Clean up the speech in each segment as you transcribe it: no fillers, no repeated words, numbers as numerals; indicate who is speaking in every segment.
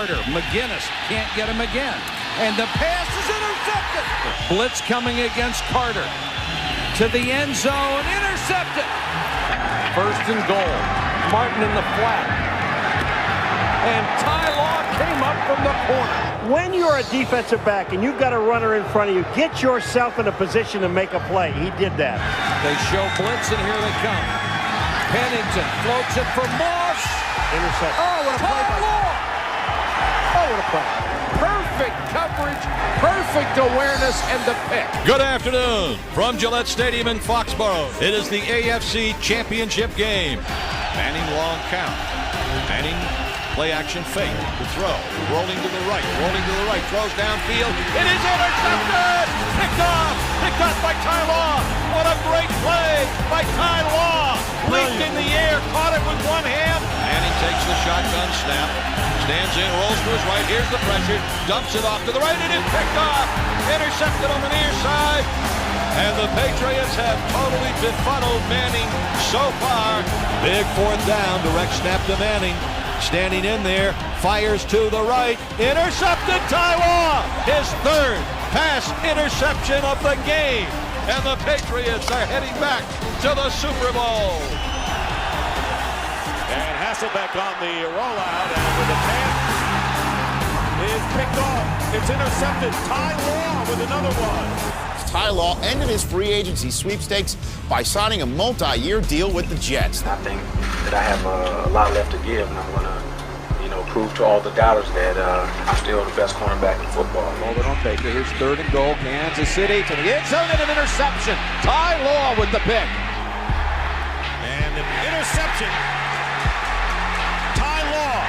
Speaker 1: Carter. McGinnis can't get him again. And the pass is intercepted. Blitz coming against Carter. To the end zone. Intercepted. First and goal. Martin in the flat. And Ty Law came up from the corner.
Speaker 2: When you're a defensive back and you've got a runner in front of you, get yourself in a position to make a play. He did that.
Speaker 1: They show blitz, and here they come. Pennington floats it for Moss.
Speaker 2: Intercept.
Speaker 1: Oh, what a play by Law.
Speaker 2: Oh, what a play.
Speaker 1: Perfect coverage, perfect awareness, and the pick.
Speaker 3: Good afternoon from Gillette Stadium in Foxborough. It is the AFC Championship game. Manning long count. Manning play action fake to throw. Rolling to the right, throws downfield. It is intercepted! Picked off by Ty Law. What a great play by Ty Law. Leaped in the air, caught it with one hand. Manning takes the shotgun snap. Stands in, rolls to his right, here's the pressure, dumps it off to the right, it is picked off, intercepted on the near side, and the Patriots have totally befuddled Manning so far. Big fourth down, direct snap to Manning, standing in there, fires to the right, intercepted Ty Law, his third pass interception of the game, and the Patriots are heading back to the Super Bowl.
Speaker 4: And Hasselbeck on the rollout, and with the pass is picked off. It's intercepted. Ty Law with another one.
Speaker 5: Ty Law ended his free agency sweepstakes by signing a multi-year deal with the Jets.
Speaker 6: I think that I have a lot left to give, and I'm going to, prove to all the doubters that I'm still the best cornerback in football.
Speaker 1: Hold it on Baker. Here's third and goal. Kansas City to the end zone and an interception. Ty Law with the pick.
Speaker 4: And the interception. Ty Law.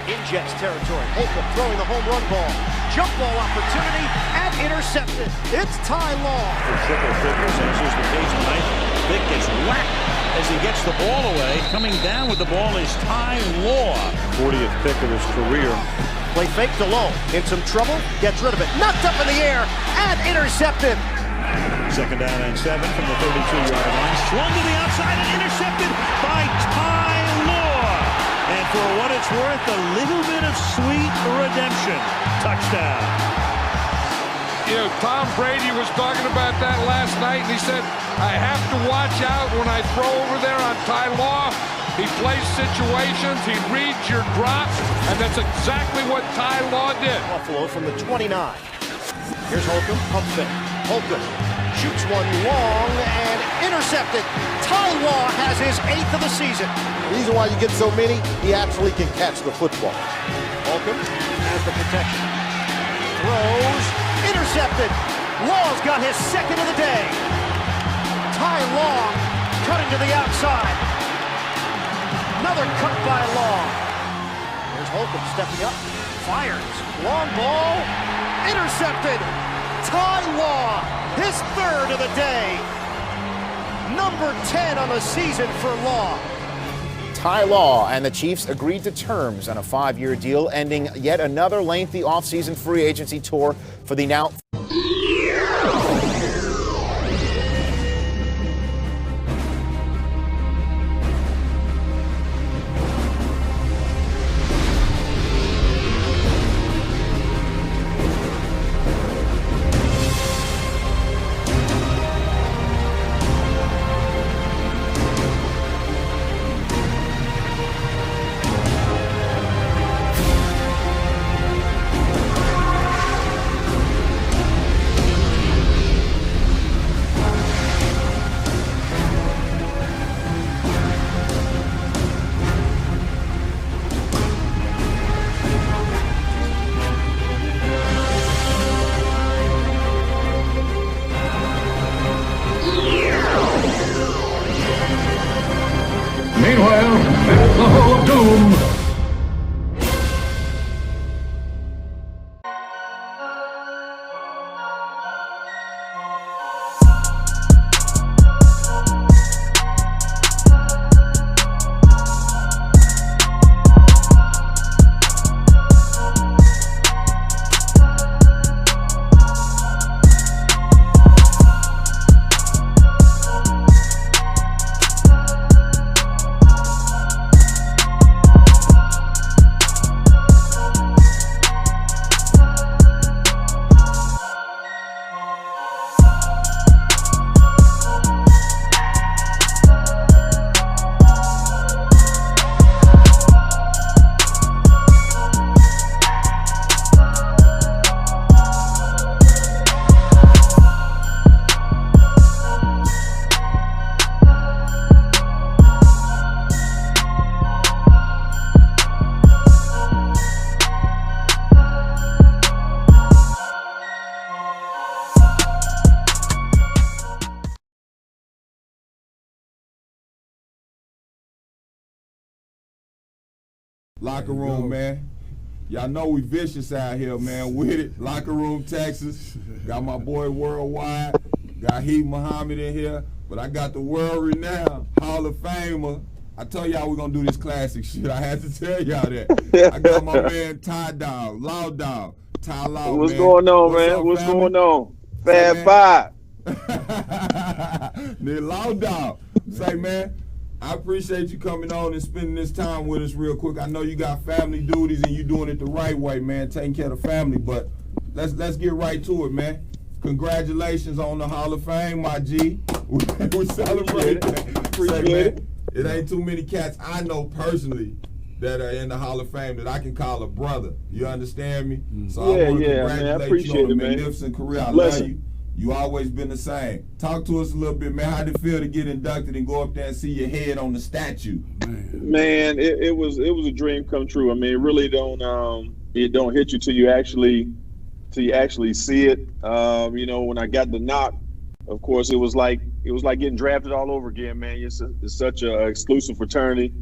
Speaker 2: In Jets territory. Holcomb throwing the home run ball. Jump ball opportunity and intercepted. It's Ty Law.
Speaker 4: For triple figures, as is the case tonight. Vick gets whacked as he gets the ball away. Coming down with the ball is Ty Law.
Speaker 2: 40th pick of his career. Play fake to Lowe. In some trouble. Gets rid of it. Knocked up in the air and intercepted.
Speaker 4: Second down and 7 from the 32-yard line. Swung to the outside and intercepted by Ty Law. And for what it's worth, a little bit of sweet redemption. Touchdown.
Speaker 7: Tom Brady was talking about that last night, and he said, I have to watch out when I throw over there on Ty Law. He plays situations, he reads your drops, and that's exactly what Ty Law did.
Speaker 2: Buffalo from the 29. Here's Holcomb, pump fake. Holcomb shoots one long and intercepted. Ty Law has his 8th of the season.
Speaker 8: The reason why you get so many, he actually can catch the football.
Speaker 2: Holcomb has the protection. Throws, intercepted. Law's got his 2nd of the day. Ty Law cutting to the outside. Another cut by Law. There's Holcomb stepping up. Fires. Long ball. Intercepted. Ty Law, his 3rd of the day. Number 10 on the season for Law.
Speaker 5: Ty Law and the Chiefs agreed to terms on a 5-year deal, ending yet another lengthy offseason free agency tour for the now
Speaker 9: Locker room, man. Y'all know we vicious out here, man. With it. Locker room, Texas. Got my boy Worldwide. Got Heath Muhammad in here. But I got the world-renowned Hall of Famer. I told y'all we're going to do this classic shit. I had to tell y'all that. I got my man Ty Dog, Law Dog. Ty Law,
Speaker 10: What's
Speaker 9: man.
Speaker 10: going on,
Speaker 9: What's
Speaker 10: man?
Speaker 9: up,
Speaker 10: What's
Speaker 9: family?
Speaker 10: going on? Fab Five.
Speaker 9: The Law Dog. Say, man, I appreciate you coming on and spending this time with us real quick. I know you got family duties and you doing it the right way, man, taking care of the family, but let's get right to it, man. Congratulations on the Hall of Fame, my G. We celebrate that.
Speaker 10: Appreciate it.
Speaker 9: It ain't too many cats I know personally that are in the Hall of Fame that I can call a brother. You understand me? So I want to congratulate you on a magnificent career. I love you. You always been the same. Talk to us a little bit, man. How did it feel to get inducted and go up there and see your head on the statue?
Speaker 10: Man, it was a dream come true. I mean, it really don't hit you till you actually see it. You know, when I got the knock, of course, it was like getting drafted all over again, man. It's such a exclusive fraternity.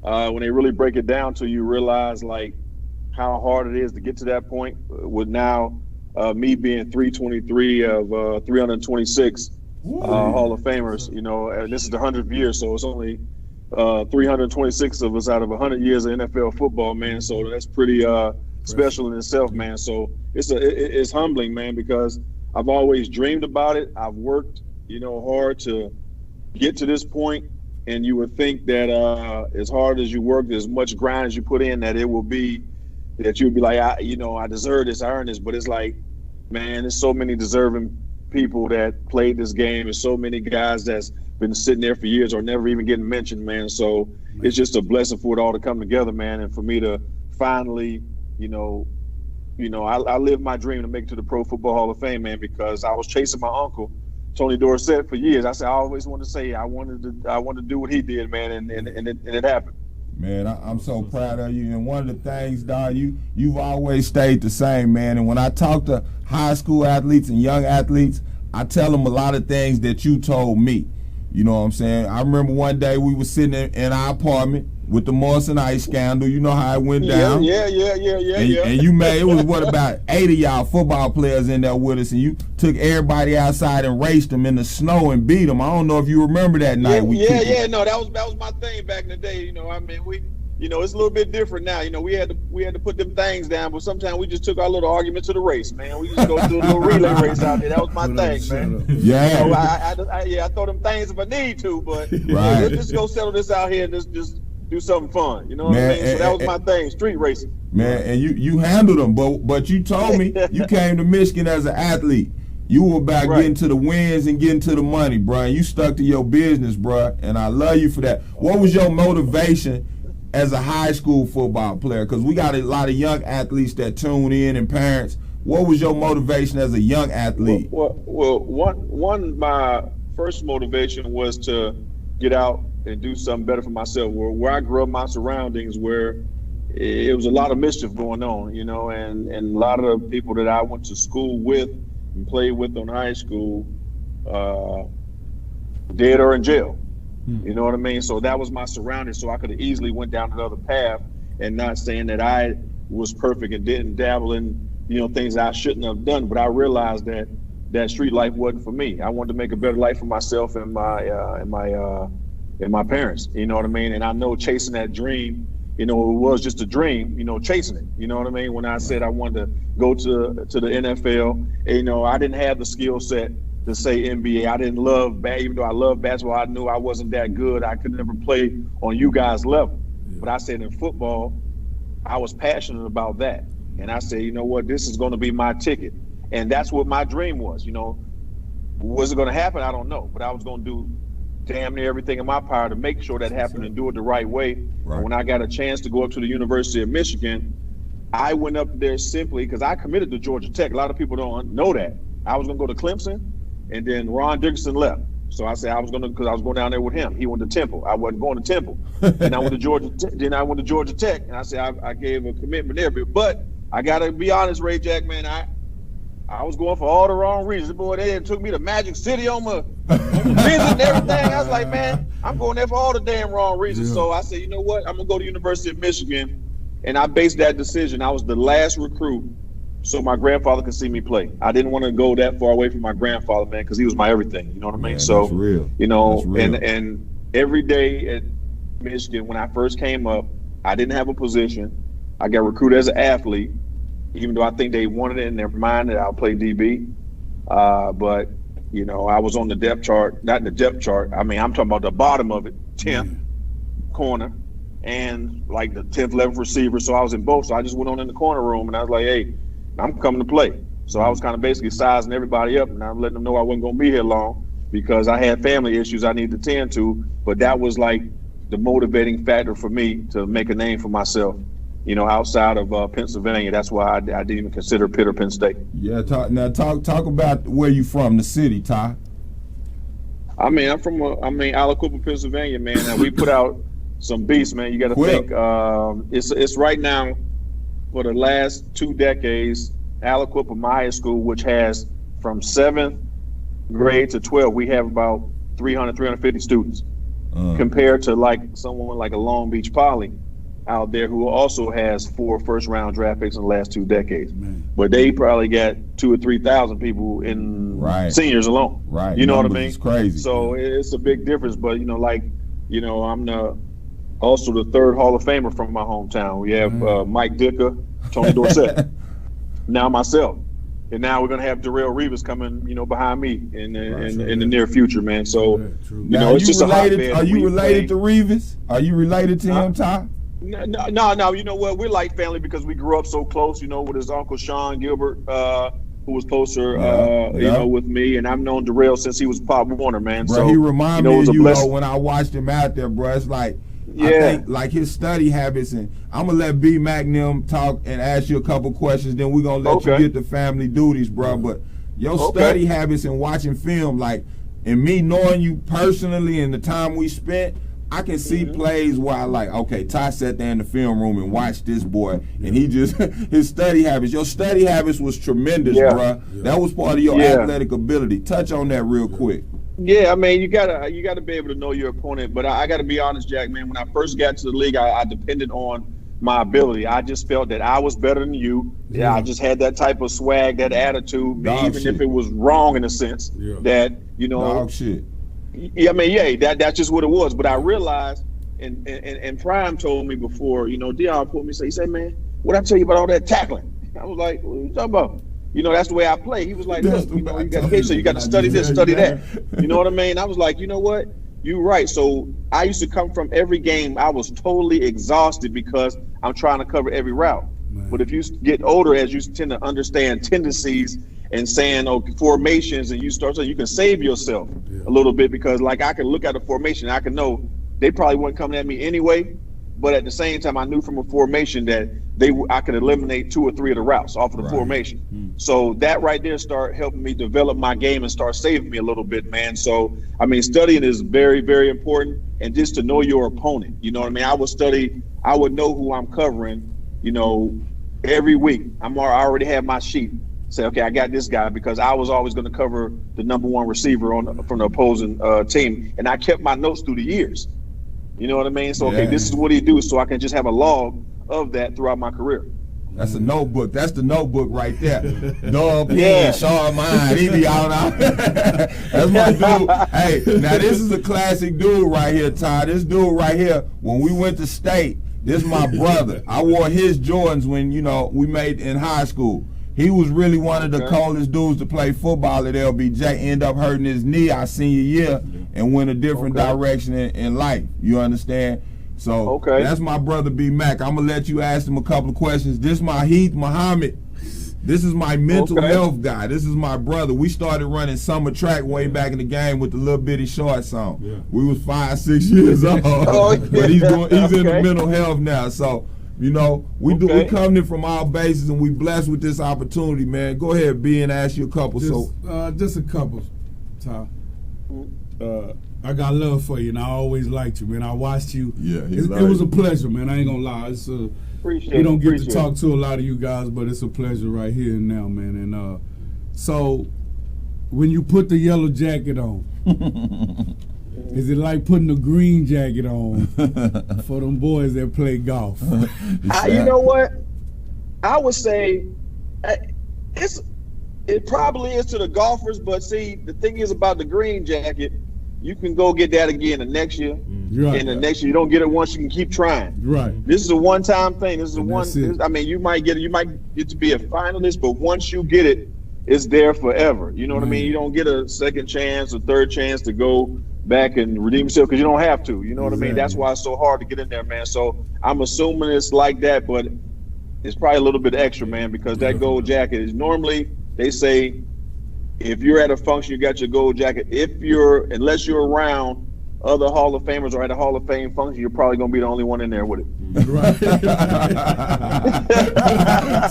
Speaker 10: When they really break it down to you, realize like how hard it is to get to that point. With now me being 323 of 326 Hall of Famers, you know, and this is the 100th year, so it's only 326 of us out of 100 years of NFL football, man. So that's pretty special in itself, man. So it's humbling, man, because I've always dreamed about it. I've worked, you know, hard to get to this point, and you would think that as hard as you work, as much grind as you put in, that it will be that you'll be like, I deserve this, I earned this. But it's like, man, there's so many deserving people that played this game, and so many guys that's been sitting there for years or never even getting mentioned, man. So it's just a blessing for it all to come together, man, and for me to finally, I lived my dream to make it to the Pro Football Hall of Fame, man, because I was chasing my uncle, Tony Dorsett, for years. I always wanted to say I wanted to do what he did, man, and it happened.
Speaker 9: Man, I'm so proud of you. And one of the things, Don, you've always stayed the same, man. And when I talk to high school athletes and young athletes, I tell them a lot of things that you told me. You know what I'm saying? I remember one day we were sitting in our apartment with the Morrison Ice scandal. You know how it went down.
Speaker 10: Yeah.
Speaker 9: And you made, it was about 8 of y'all football players in there with us, and you took everybody outside and raced them in the snow and beat them. I don't know if you remember that night.
Speaker 10: No, that was my thing back in the day. You know, I mean, it's a little bit different now. You know, we had to put them things down, but sometimes we just took our little argument to the race, man. We just go do a little relay race out there. That was my thing, man.
Speaker 9: Yeah.
Speaker 10: You know, I throw them things if I need to, but
Speaker 9: right.
Speaker 10: Let's just go settle this out here and just do something fun. You know what I mean? So that was my thing, street racing.
Speaker 9: Man, and you handled them, but you told me you came to Michigan as an athlete. You were about getting to the wins and getting to the money, bro. And you stuck to your business, bro, and I love you for that. What was your motivation as a high school football player? Because we got a lot of young athletes that tune in and parents. What was your motivation as a young athlete?
Speaker 10: Well, my first motivation was to get out and do something better for myself. Where I grew up, my surroundings, where it was a lot of mischief going on, you know, and a lot of the people that I went to school with and played with in high school, dead or in jail. You know what I mean? So that was my surroundings. So I could have easily went down another path, and not saying that I was perfect and didn't dabble in, things that I shouldn't have done. But I realized that street life wasn't for me. I wanted to make a better life for myself and my parents. You know what I mean? And I know chasing that dream, it was just a dream, chasing it. You know what I mean? When I said I wanted to go to the NFL, I didn't have the skill set to say NBA. I didn't love even though I love basketball, I knew I wasn't that good. I could never play on you guys' level. But I said in football, I was passionate about that. And I said, you know what, this is going to be my ticket. And that's what my dream was. Was it going to happen? I don't know. But I was going to do damn near everything in my power to make sure that happened and do it the right way. Right. When I got a chance to go up to the University of Michigan, I went up there simply because I committed to Georgia Tech. A lot of people don't know that. I was going to go to Clemson, and then Ron Dickerson left. So I said because I was going down there with him. He went to Temple. I wasn't going to Temple. And I went to Georgia. Then I went to Georgia Tech, and I said I gave a commitment there. But I got to be honest, Ray Jack, man, I was going for all the wrong reasons. Boy, they took me to Magic City on my visit and everything. I was like, man, I'm going there for all the damn wrong reasons. Yeah. So I said, you know what? I'm going to go to University of Michigan And I based that decision. I was the last recruit, so my grandfather could see me play. I didn't want to go that far away from my grandfather, man, because he was my everything. You know what I mean?
Speaker 9: Man,
Speaker 10: so,
Speaker 9: that's real.
Speaker 10: you know,
Speaker 9: That's real.
Speaker 10: and every day at Michigan, when I first came up, I didn't have a position. I got recruited as an athlete, even though I think they wanted it in their mind that I'll play DB. But, you know, I was on the depth chart, not the depth chart. I mean, I'm talking about the bottom of it, 10th corner, and like the 10th, 11th receiver. So I was in both. So I just went on in the corner room, and I was like, hey, I'm coming to play. So I was kind of basically sizing everybody up, and I'm letting them know I wasn't going to be here long because I had family issues I needed to tend to. But that was like the motivating factor for me to make a name for myself, you know, outside of Pennsylvania. That's why I didn't even consider Pitt or Penn State.
Speaker 9: Yeah, talk about where you from, the city, Ty.
Speaker 10: I mean, I'm from Aliquippa, Pennsylvania, man. And we put out some beasts, man. You got to think it's right now for the last 2 decades, Aliquippa, my high school, which has from 7th grade to 12, we have about 350 students compared to like someone like a Long Beach Poly out there who also has 4 first-round draft picks in the last 2 decades. Man. But they probably got 2,000 or 3,000 people in seniors alone.
Speaker 9: Right.
Speaker 10: You know what I mean?
Speaker 9: It's crazy.
Speaker 10: So it's a big difference. But, you know, like, you know, I'm also the 3rd Hall of Famer from my hometown. We have Mike Dicker, Tony Dorsett, now myself. And now we're going to have Darrell Reeves coming, you know, behind me in the near future, man. So, you know, it's just a hotbed.
Speaker 9: Are you related to Reeves? Are you related to him, Ty?
Speaker 10: No. You know what? We're like family because we grew up so close, you know, with his uncle Sean Gilbert, who was closer, you know, with me. And I've known Darrell since he was Pop Warner, man.
Speaker 9: Bro,
Speaker 10: so
Speaker 9: he reminded me of you,
Speaker 10: blessing.
Speaker 9: when I watched him out there, bro. It's like, I think, like his study habits, and I'm going to let B. Mac and them talk and ask you a couple questions, then we're going to let you get the family duties, bro. But your study habits and watching film, like, and me knowing you personally and the time we spent, I can see plays where I like, okay, Ty sat there in the film room and watched this boy, and he just, his study habits. Your study habits was tremendous, bro. That was part of your athletic ability. Touch on that real quick.
Speaker 10: Yeah, I mean, you gotta be able to know your opponent. But I gotta be honest, Jack, man. When I first got to the league, I depended on my ability. I just felt that I was better than you. Yeah, I just had that type of swag, that attitude, even if it was wrong in a sense. That, you know,
Speaker 9: dog shit.
Speaker 10: Yeah, I mean, that's just what it was. But I realized, and Prime told me before, you know, Dion pulled me, he said, man, what I tell you about all that tackling? I was like, what are you talking about? You know, that's the way I play. He was like, look, you know, you got to study this, study that. You know what I mean? I was like, you know what? You're right. So I used to come from every game, I was totally exhausted because I'm trying to cover every route. Man. But if you get older, as you tend to understand tendencies and saying, formations, and you start, so you can save yourself a little bit, because like I can look at a formation, I can know they probably weren't coming at me anyway. But at the same time, I knew from a formation that I could eliminate 2 or 3 of the routes off of the formation. So that right there started helping me develop my game and start saving me a little bit, man. So, I mean, studying is very, very important, and just to know your opponent. You know what I mean? I would know who I'm covering, you know, every week. I already have my sheet. Say, okay, I got this guy, because I was always going to cover the number 1 receiver from the opposing team. And I kept my notes through the years. You know what I mean? So, okay, this is what he do, so I can just have a log of that throughout my career.
Speaker 9: That's a notebook. That's the notebook right there. Dub, Sean, mine. He be out. That's my dude. Hey, now this is a classic dude right here, Ty. This dude right here, when we went to state, this is my brother. I wore his Jordans when, you know, we made in high school. He was really one of the coldest dudes to play football at LBJ. Ended up hurting his knee our senior year and went a different direction in life. You understand? So that's my brother B. Mac. I'm going to let you ask him a couple of questions. This is my Heath Muhammad. This is my mental health guy. This is my brother. We started running summer track way back in the game with the little bitty shorts on. Yeah. We was 5, 6 years old. But he's in the mental health now. So, you know, we coming in from all bases, and we blessed with this opportunity, man. Go ahead, B, and ask you a couple.
Speaker 11: Just a couple, Ty. I got love for you, and I always liked you, man. I watched you. Yeah, it was a pleasure, man. I ain't gonna lie. We don't get to talk to a lot of you guys, but it's a pleasure right here and now, man. And so when you put the yellow jacket on, Is it like putting a green jacket on for them boys that play golf?
Speaker 10: You know what? I would say it probably is to the golfers, but see, the thing is about the green jacket, you can go get that again the next year.
Speaker 11: Right.
Speaker 10: And the next year you don't get it once, you can keep trying.
Speaker 11: Right.
Speaker 10: This is a one-time thing. This is I mean, you might get to be a finalist, but once you get it, it's there forever. You know what I mean? You don't get a second chance, a third chance to go back and redeem yourself because you don't have to. You know what I mean? That's why it's so hard to get in there, man. So I'm assuming it's like that, but it's probably a little bit extra, man, because that gold jacket is normally, they say, if you're at a function, you got your gold jacket. Unless you're around other Hall of Famers or at a Hall of Fame function, you're probably going to be the only one in there with it.
Speaker 11: Right.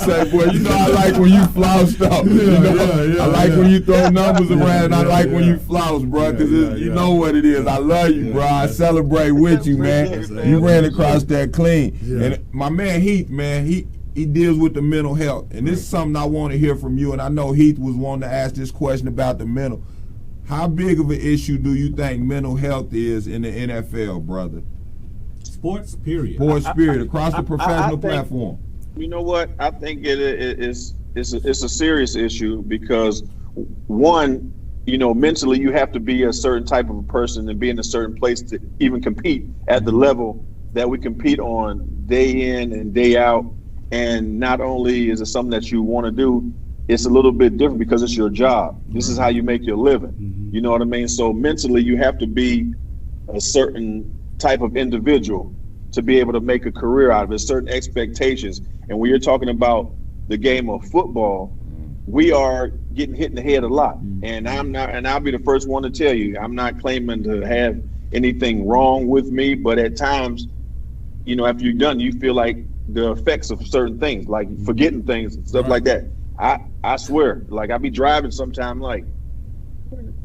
Speaker 9: Say, boy, you know I like when you flouse stuff. I like when you throw numbers around. I like when you flouse, bro, because you know what it is. I love you, bro. I celebrate with you, man. You ran across that clean. And my man Heath, man, he deals with the mental health. And this is something I want to hear from you. And I know Heath was wanting to ask this question about the mental. How big of an issue do you think mental health is in the NFL, brother?
Speaker 12: Sports, period.
Speaker 9: Sports, period, across the professional platform.
Speaker 10: You know what? I think it's a serious issue because, one, you know, mentally you have to be a certain type of a person and be in a certain place to even compete at the level that we compete on day in and day out. And not only is it something that you want to do, it's a little bit different because it's your job. This is how you make your living. You know what I mean? So mentally, you have to be a certain type of individual to be able to make a career out of it, certain expectations. And when you're talking about the game of football, we are getting hit in the head a lot. And I'll be the first one to tell you, I'm not claiming to have anything wrong with me, but at times, you know, after you're done, you feel like the effects of certain things, like forgetting things and stuff like that. I swear, like I be driving sometime, like,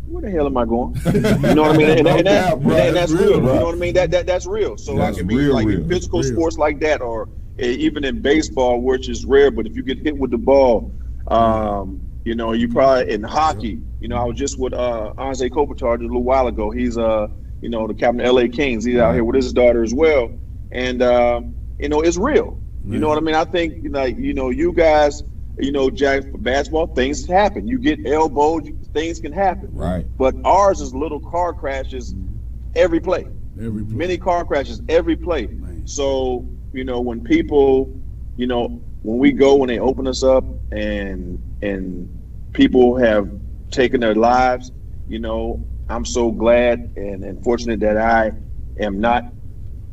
Speaker 10: where the hell am I going? You know what I mean? And that's real. You know what I mean? That's real. So that's like, in physical sports like that, or even in baseball, which is rare, but if you get hit with the ball, you know, you probably in hockey. You know, I was just with Anze Kopitar a little while ago. He's you know, the captain of LA Kings. He's out here with his daughter as well, and you know, it's real. You know what I mean? I think, like, you know, you guys, you know, Jack, for basketball, things happen. You get elbowed, things can happen.
Speaker 9: Right.
Speaker 10: But ours is little car crashes every play. Many car crashes every play. Man. So, you know, when people, you know, when we go, when they open us up and people have taken their lives, you know, I'm so glad and fortunate that I am not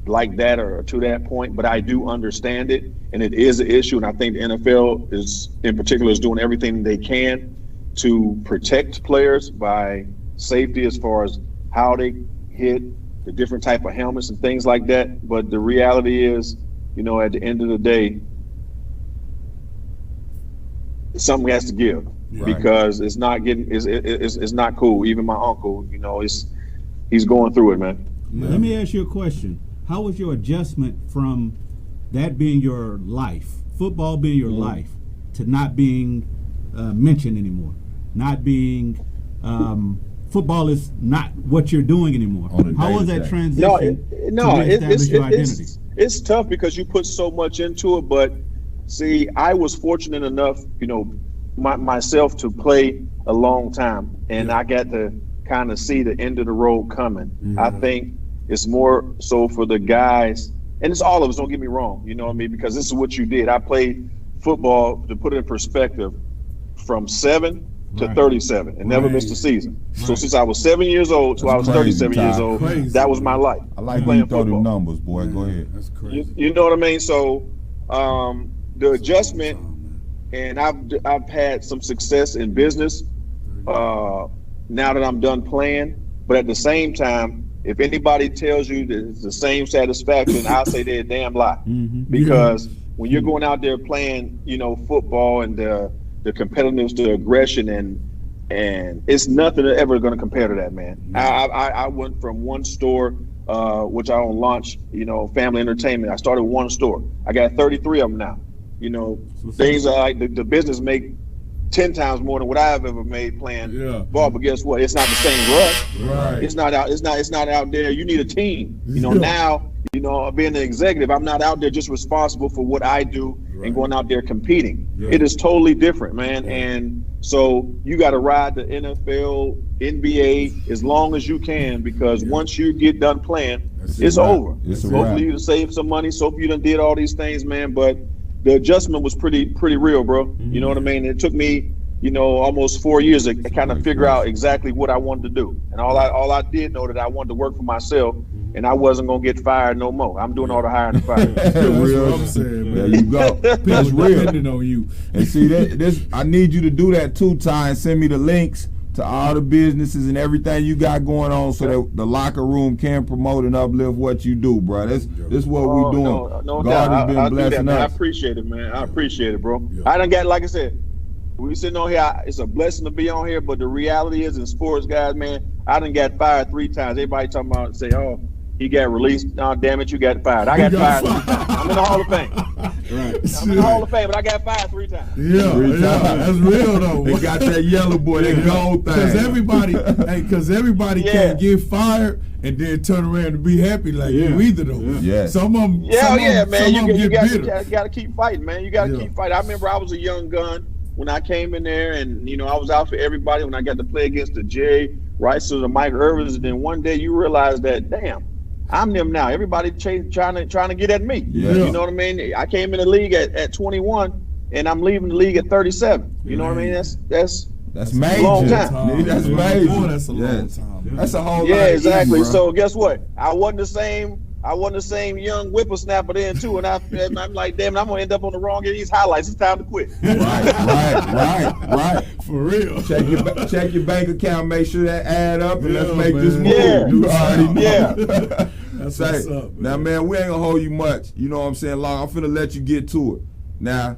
Speaker 10: like that or to that point, but I do understand it, and it is an issue, and I think the NFL is, in particular, is doing everything they can to protect players by safety as far as how they hit, the different type of helmets and things like that. But the reality is, you know, at the end of the day, something has to give. Right. Because it's not not cool. Even my uncle, you know, he's going through it, man.
Speaker 12: Let me ask you a question. How was your adjustment from that being your life, football being your life, to not being mentioned anymore, not being football is not what you're doing anymore? How was that transition?
Speaker 10: It's tough because you put so much into it. But see, I was fortunate enough, you know, myself to play a long time, and I got to kind of see the end of the road coming. I think it's more so for the guys, and it's all of us, don't get me wrong, you know what I mean? Because this is what you did. I played football, to put it in perspective, from 7 to 37 and never missed a season. So since I was 7 years old till I was 37 years old, that was my life.
Speaker 9: I like when you throw them numbers, boy. Go ahead.
Speaker 11: That's crazy.
Speaker 10: You know what I mean? So the adjustment, and I've had some success in business now that I'm done playing, but at the same time, if anybody tells you that it's the same satisfaction, I'll say they're a damn lie. Because when you're going out there playing, you know, football and the competitiveness, the aggression, and it's nothing ever going to compare to that, man. I went from one store, which I own Launch, you know, family entertainment. I started one store. I got 33 of them now. You know, things are like the business make 10 times more than what I've ever made playing ball. But guess what? It's not the same rush.
Speaker 11: Right.
Speaker 10: It's not out. It's not out there. You need a team. Now, being an executive, I'm not out there just responsible for what I do and going out there competing. It is totally different, man. And so you got to ride the NFL, NBA as long as you can, because once you get done playing, it's over. Hopefully you save some money. So hopefully you done did all these things, man. But the adjustment was pretty real, bro. You know what I mean? It took me, almost 4 years to kind of figure out exactly what I wanted to do. And all I did know that I wanted to work for myself, and I wasn't gonna get fired no more. I'm doing all the hiring and firing.
Speaker 11: That's real. What I'm saying, man.
Speaker 9: There you go. That's real.
Speaker 11: Depending on you.
Speaker 9: And see this, I need you to do that too, Ty, and send me the links to all the businesses and everything you got going on, so that the locker room can promote and uplift what you do, bro. This what we doing.
Speaker 10: No
Speaker 9: God
Speaker 10: doubt.
Speaker 9: has been blessing us.
Speaker 10: I appreciate it, man. I appreciate it, bro. I done got, like I said, we sitting on here. It's a blessing to be on here, but the reality is, in sports, guys, man, I done got fired 3 times. Everybody talking about, say, oh, he got released. No, damn it, you got fired. I got fired 3 times. I'm in the Hall of Fame.
Speaker 11: Right.
Speaker 10: I'm in the Hall of Fame, but I got fired 3 times.
Speaker 11: That's real though.
Speaker 9: They got that yellow boy, that gold thing.
Speaker 11: Because everybody can't get fired and then turn around and be happy like you either though.
Speaker 9: Yeah.
Speaker 11: Some of them.
Speaker 10: Man. You got
Speaker 11: bitter.
Speaker 10: to keep fighting, man. You got to keep fighting. I remember I was a young gun when I came in there, and I was out for everybody when I got to play against the Jerry Rice or the Mike Irvins. And then one day you realize that, damn, I'm them now. Everybody trying to get at me.
Speaker 9: Yeah.
Speaker 10: You know what I mean? I came in the league at 21, and I'm leaving the league at 37. You know what I mean? That's
Speaker 9: major.
Speaker 10: A long time.
Speaker 9: That's major.
Speaker 11: Boy, that's a long time.
Speaker 9: That's a whole lot.
Speaker 10: Yeah, exactly.
Speaker 9: Easy,
Speaker 10: so guess what? I wasn't the same young whippersnapper then too, and I'm like, damn, I'm gonna end up on the wrong end of these highlights. It's time to quit.
Speaker 9: Right.
Speaker 11: For real.
Speaker 9: Check your bank account, make sure that add up, and let's make this move.
Speaker 10: Yeah.
Speaker 9: You already know.
Speaker 10: Yeah.
Speaker 11: That's what's up.
Speaker 9: Now, man, we ain't gonna hold you much. You know what I'm saying? Long. I'm finna let you get to it. Now,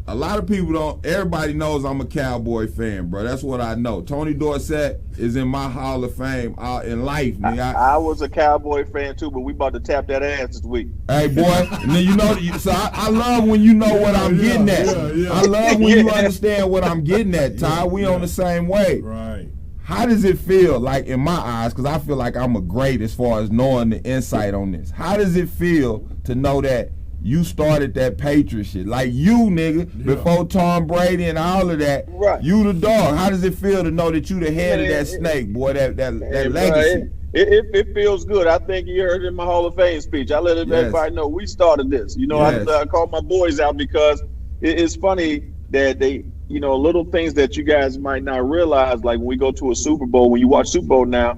Speaker 9: a lot of people everybody knows I'm a Cowboy fan, bro. That's what I know. Tony Dorsett is in my Hall of Fame in life, nigga.
Speaker 10: I was a Cowboy fan too, but we about to tap that ass this week.
Speaker 9: Hey, boy. And then so I love when you know what I'm getting at. I love when you understand what I'm getting at, Ty. We on the same way.
Speaker 11: Right.
Speaker 9: How does it feel, like, in my eyes, because I feel like I'm a great as far as knowing the insight on this. How does it feel to know that you started that Patriot shit? Like, you, nigga, before Tom Brady and all of that, you the dog. How does it feel to know that you the head of that snake, boy, that legacy?
Speaker 10: It feels good. I think you heard it in my Hall of Fame speech. I let everybody know we started this. I called my boys out because it's funny that they, little things that you guys might not realize, like when we go to a Super Bowl, when you watch Super Bowl now,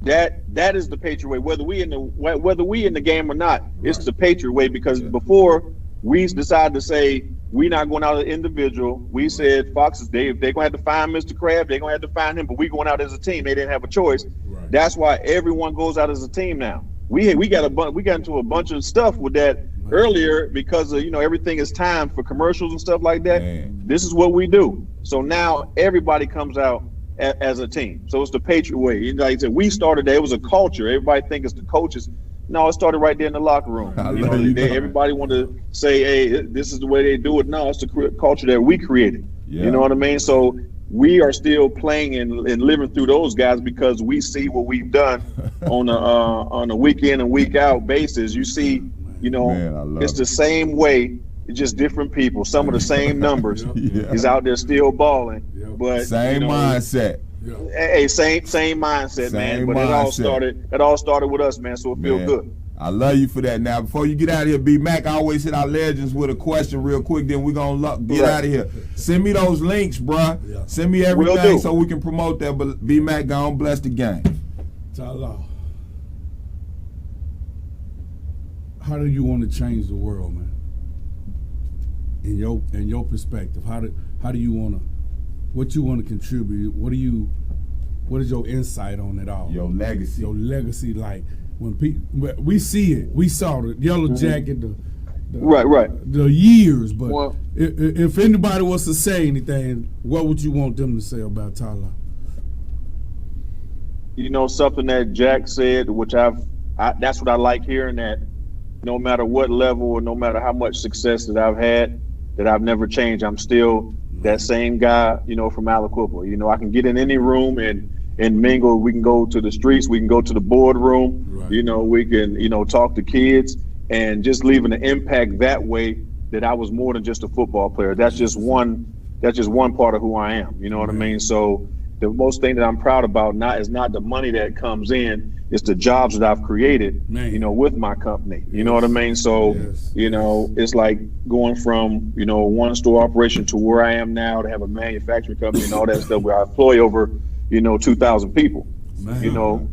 Speaker 10: that is the Patriot way. Whether we in the game or not, it's the Patriot way, because before we decided to say we're not going out as an individual. We said Fox, they're going to have to find Mr. Kraft. They're going to have to find him, but we going out as a team. They didn't have a choice. Right. That's why everyone goes out as a team now. We got into a bunch of stuff with that earlier because of, everything is timed for commercials and stuff like that. Man. This is what we do. So now everybody comes out as a team. So it's the Patriot way. Like I said, we started that. It was a culture. Everybody think it's the coaches. No, it started right there in the locker room. Everybody wanted to say, hey, this is the way they do it. No, it's the culture that we created. Yeah. You know what I mean? So we are still playing and living through those guys because we see what we've done on a week in and week out basis. You see, it's the same way. It's just different people. Some of the same numbers is out there still balling, but
Speaker 9: same mindset.
Speaker 10: Hey, same mindset, man. But it all started with us, man. So it feels good.
Speaker 9: I love you for that. Now, before you get out of here, B Mac, I always hit our legends with a question real quick. Then we're gonna get out of here. Send me those links, bruh. Yeah. Send me everything so we can promote that. But B Mac, gone bless the game.
Speaker 11: Tala, how do you want to change the world, man? In your perspective, how do you want to? What you want to contribute? What is your insight on it all?
Speaker 9: Your legacy,
Speaker 11: like when we see it, we saw the yellow jacket, the years. But if anybody was to say anything, what would you want them to say about Tyler?
Speaker 10: Something that Jack said, which that's what I like hearing, that no matter what level or no matter how much success that I've had, that I've never changed. I'm still that same guy, you know, from Aliquippa. You know, I can get in any room and mingle. We can go to the streets. We can go to the boardroom.
Speaker 11: Right.
Speaker 10: You know, we can, you know, talk to kids and just leaving an impact that way that I was more than just a football player. That's just one part of who I am. You know what I mean? So the most thing that I'm proud about is not the money that comes in. It's the jobs that I've created, you know, with my company. You know what I mean? So, you know, it's like going from, you know, one store operation to where I am now to have a manufacturing company and all that stuff where I employ over, you know, 2,000 people, you know,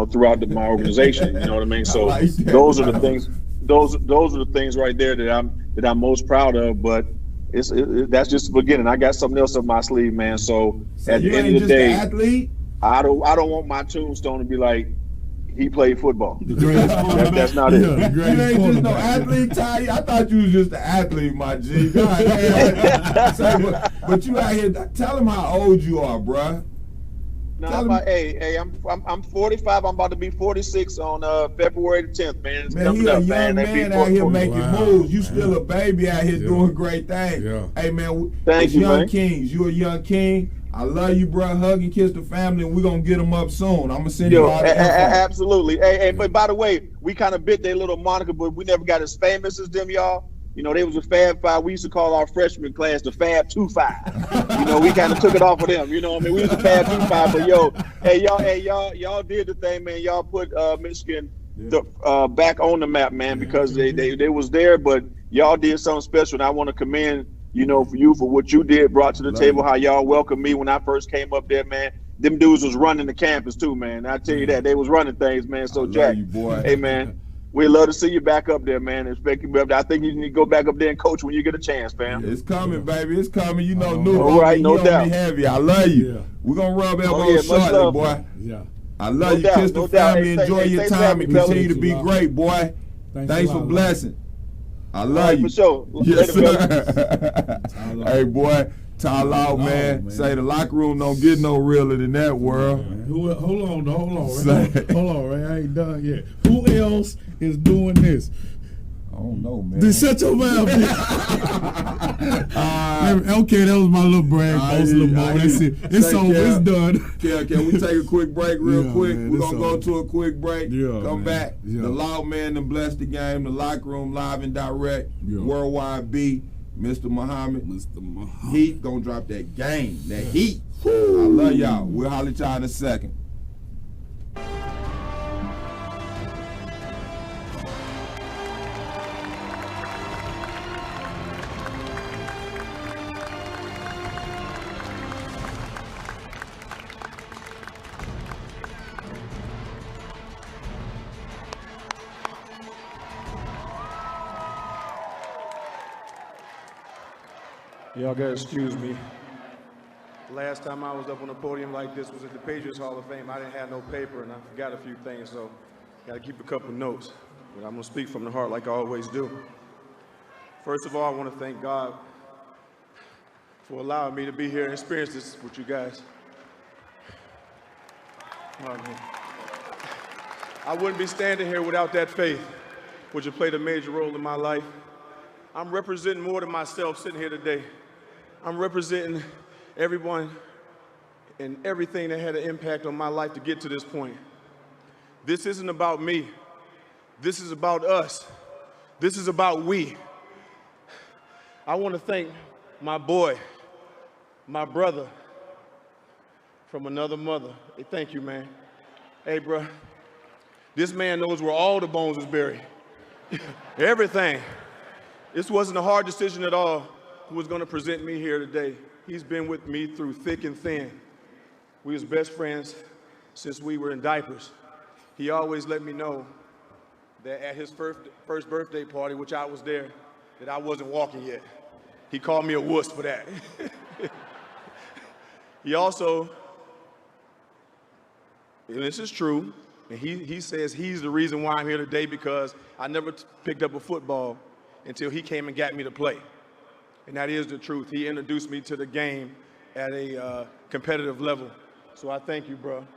Speaker 10: throughout my organization. You know what I mean? So those are the things. Those are the things right there that I'm most proud of. But that's just the beginning. I got something else up my sleeve, man. So at the end of the day,
Speaker 9: athlete?
Speaker 10: I don't want my tombstone to be like he played football. That's not it.
Speaker 9: You ain't just no athlete, Ty. I thought you was just an athlete, my G. God, man. But you out here. Tell him how old you are, bruh.
Speaker 10: No, I'm 45. I'm about to be 46 on February the 10th, man. It's
Speaker 9: man, he a young man out here making moves. You still a baby out here doing great things.
Speaker 10: Yeah.
Speaker 9: Hey, man,
Speaker 10: Thank you,
Speaker 9: young
Speaker 10: man.
Speaker 9: kings. You a young king. I love you, bro. Hug and kiss the family, and we're going to get them up soon. I'm going to send you all the info.
Speaker 10: Absolutely. Hey, but by the way, we kind of bit their little moniker, but we never got as famous as them, y'all. You know, they was a Fab Five. We used to call our freshman class the Fab 2-5. You know, we kind of took it off of them. You know what I mean? We was a Fab 2-5, but y'all did the thing, man. Y'all put Michigan back on the map, man, because they was there, but y'all did something special, and I want to commend, you know, for what you did, brought to the table, how y'all welcomed me when I first came up there, man. Them dudes was running the campus too, man. I tell you that. They was running things, man. So, Jack, hey, man, we'd love to see you back up there, man. Expect you up there. I think you need to go back up there and coach when you get a chance, fam.
Speaker 9: It's coming, baby. It's coming. You know, new.
Speaker 10: All right, no doubt.
Speaker 9: Be heavy. I love you. Yeah. We're going to rub elbows shortly, boy.
Speaker 11: Yeah.
Speaker 9: I love you. Kiss the family. Enjoy your time and continue to be great, boy. Thanks for blessing. I love you.
Speaker 10: For sure.
Speaker 9: Yes, sir. Hey, boy. Ty Law, man. Say the locker room don't get no realer than that world.
Speaker 11: Hold on, Ray. I ain't done yet. Who else is doing this?
Speaker 9: I don't know, man.
Speaker 11: Then shut your mouth. Okay, that was my little brag. That's it. It's over. It's done.
Speaker 9: Can we take a quick break real quick? We're going to go to a quick break. Come back. The Law Man and bless the game. The locker room live and direct. Worldwide B. Mr. Muhammad. Heath gonna drop that game. That heat. I love y'all. We'll holler at y'all in a second.
Speaker 13: Y'all gotta excuse me. Last time I was up on a podium like this was at the Patriots Hall of Fame. I didn't have no paper and I forgot a few things, so gotta keep a couple notes. But I'm gonna speak from the heart like I always do. First of all, I wanna thank God for allowing me to be here and experience this with you guys. Oh, man. I wouldn't be standing here without that faith, which has played a major role in my life. I'm representing more than myself sitting here today. I'm representing everyone and everything that had an impact on my life to get to this point. This isn't about me. This is about us. This is about we. I want to thank my boy, my brother from another mother. Hey, thank you, man. Hey, bro, this man knows where all the bones is buried. Everything. This wasn't a hard decision at all who was going to present me here today. He's been with me through thick and thin. We was best friends since we were in diapers. He always let me know that at his first birthday party, which I was there, that I wasn't walking yet. He called me a wuss for that. He also, and this is true, and he says he's the reason why I'm here today because I never picked up a football until he came and got me to play. And that is the truth. He introduced me to the game at a competitive level. So I thank you, bro.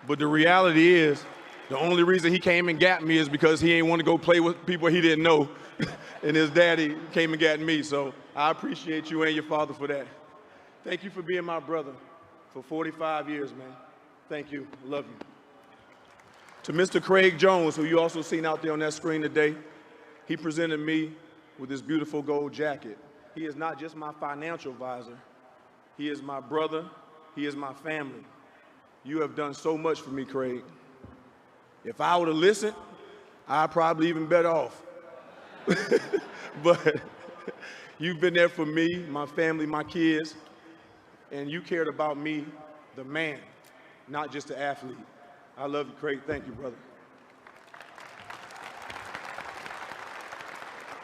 Speaker 13: But the reality is, the only reason he came and got me is because he ain't want to go play with people he didn't know. And his daddy came and got me. So I appreciate you and your father for that. Thank you for being my brother for 45 years, man. Thank you. Love you. To Mr. Craig Jones, who you also seen out there on that screen today, he presented me with this beautiful gold jacket. He is not just my financial advisor. He is my brother. He is my family. You have done so much for me, Craig. If I would have listened, I'd probably even better off. But you've been there for me, my family, my kids, and you cared about me, the man, not just the athlete. I love you, Craig. Thank you, brother.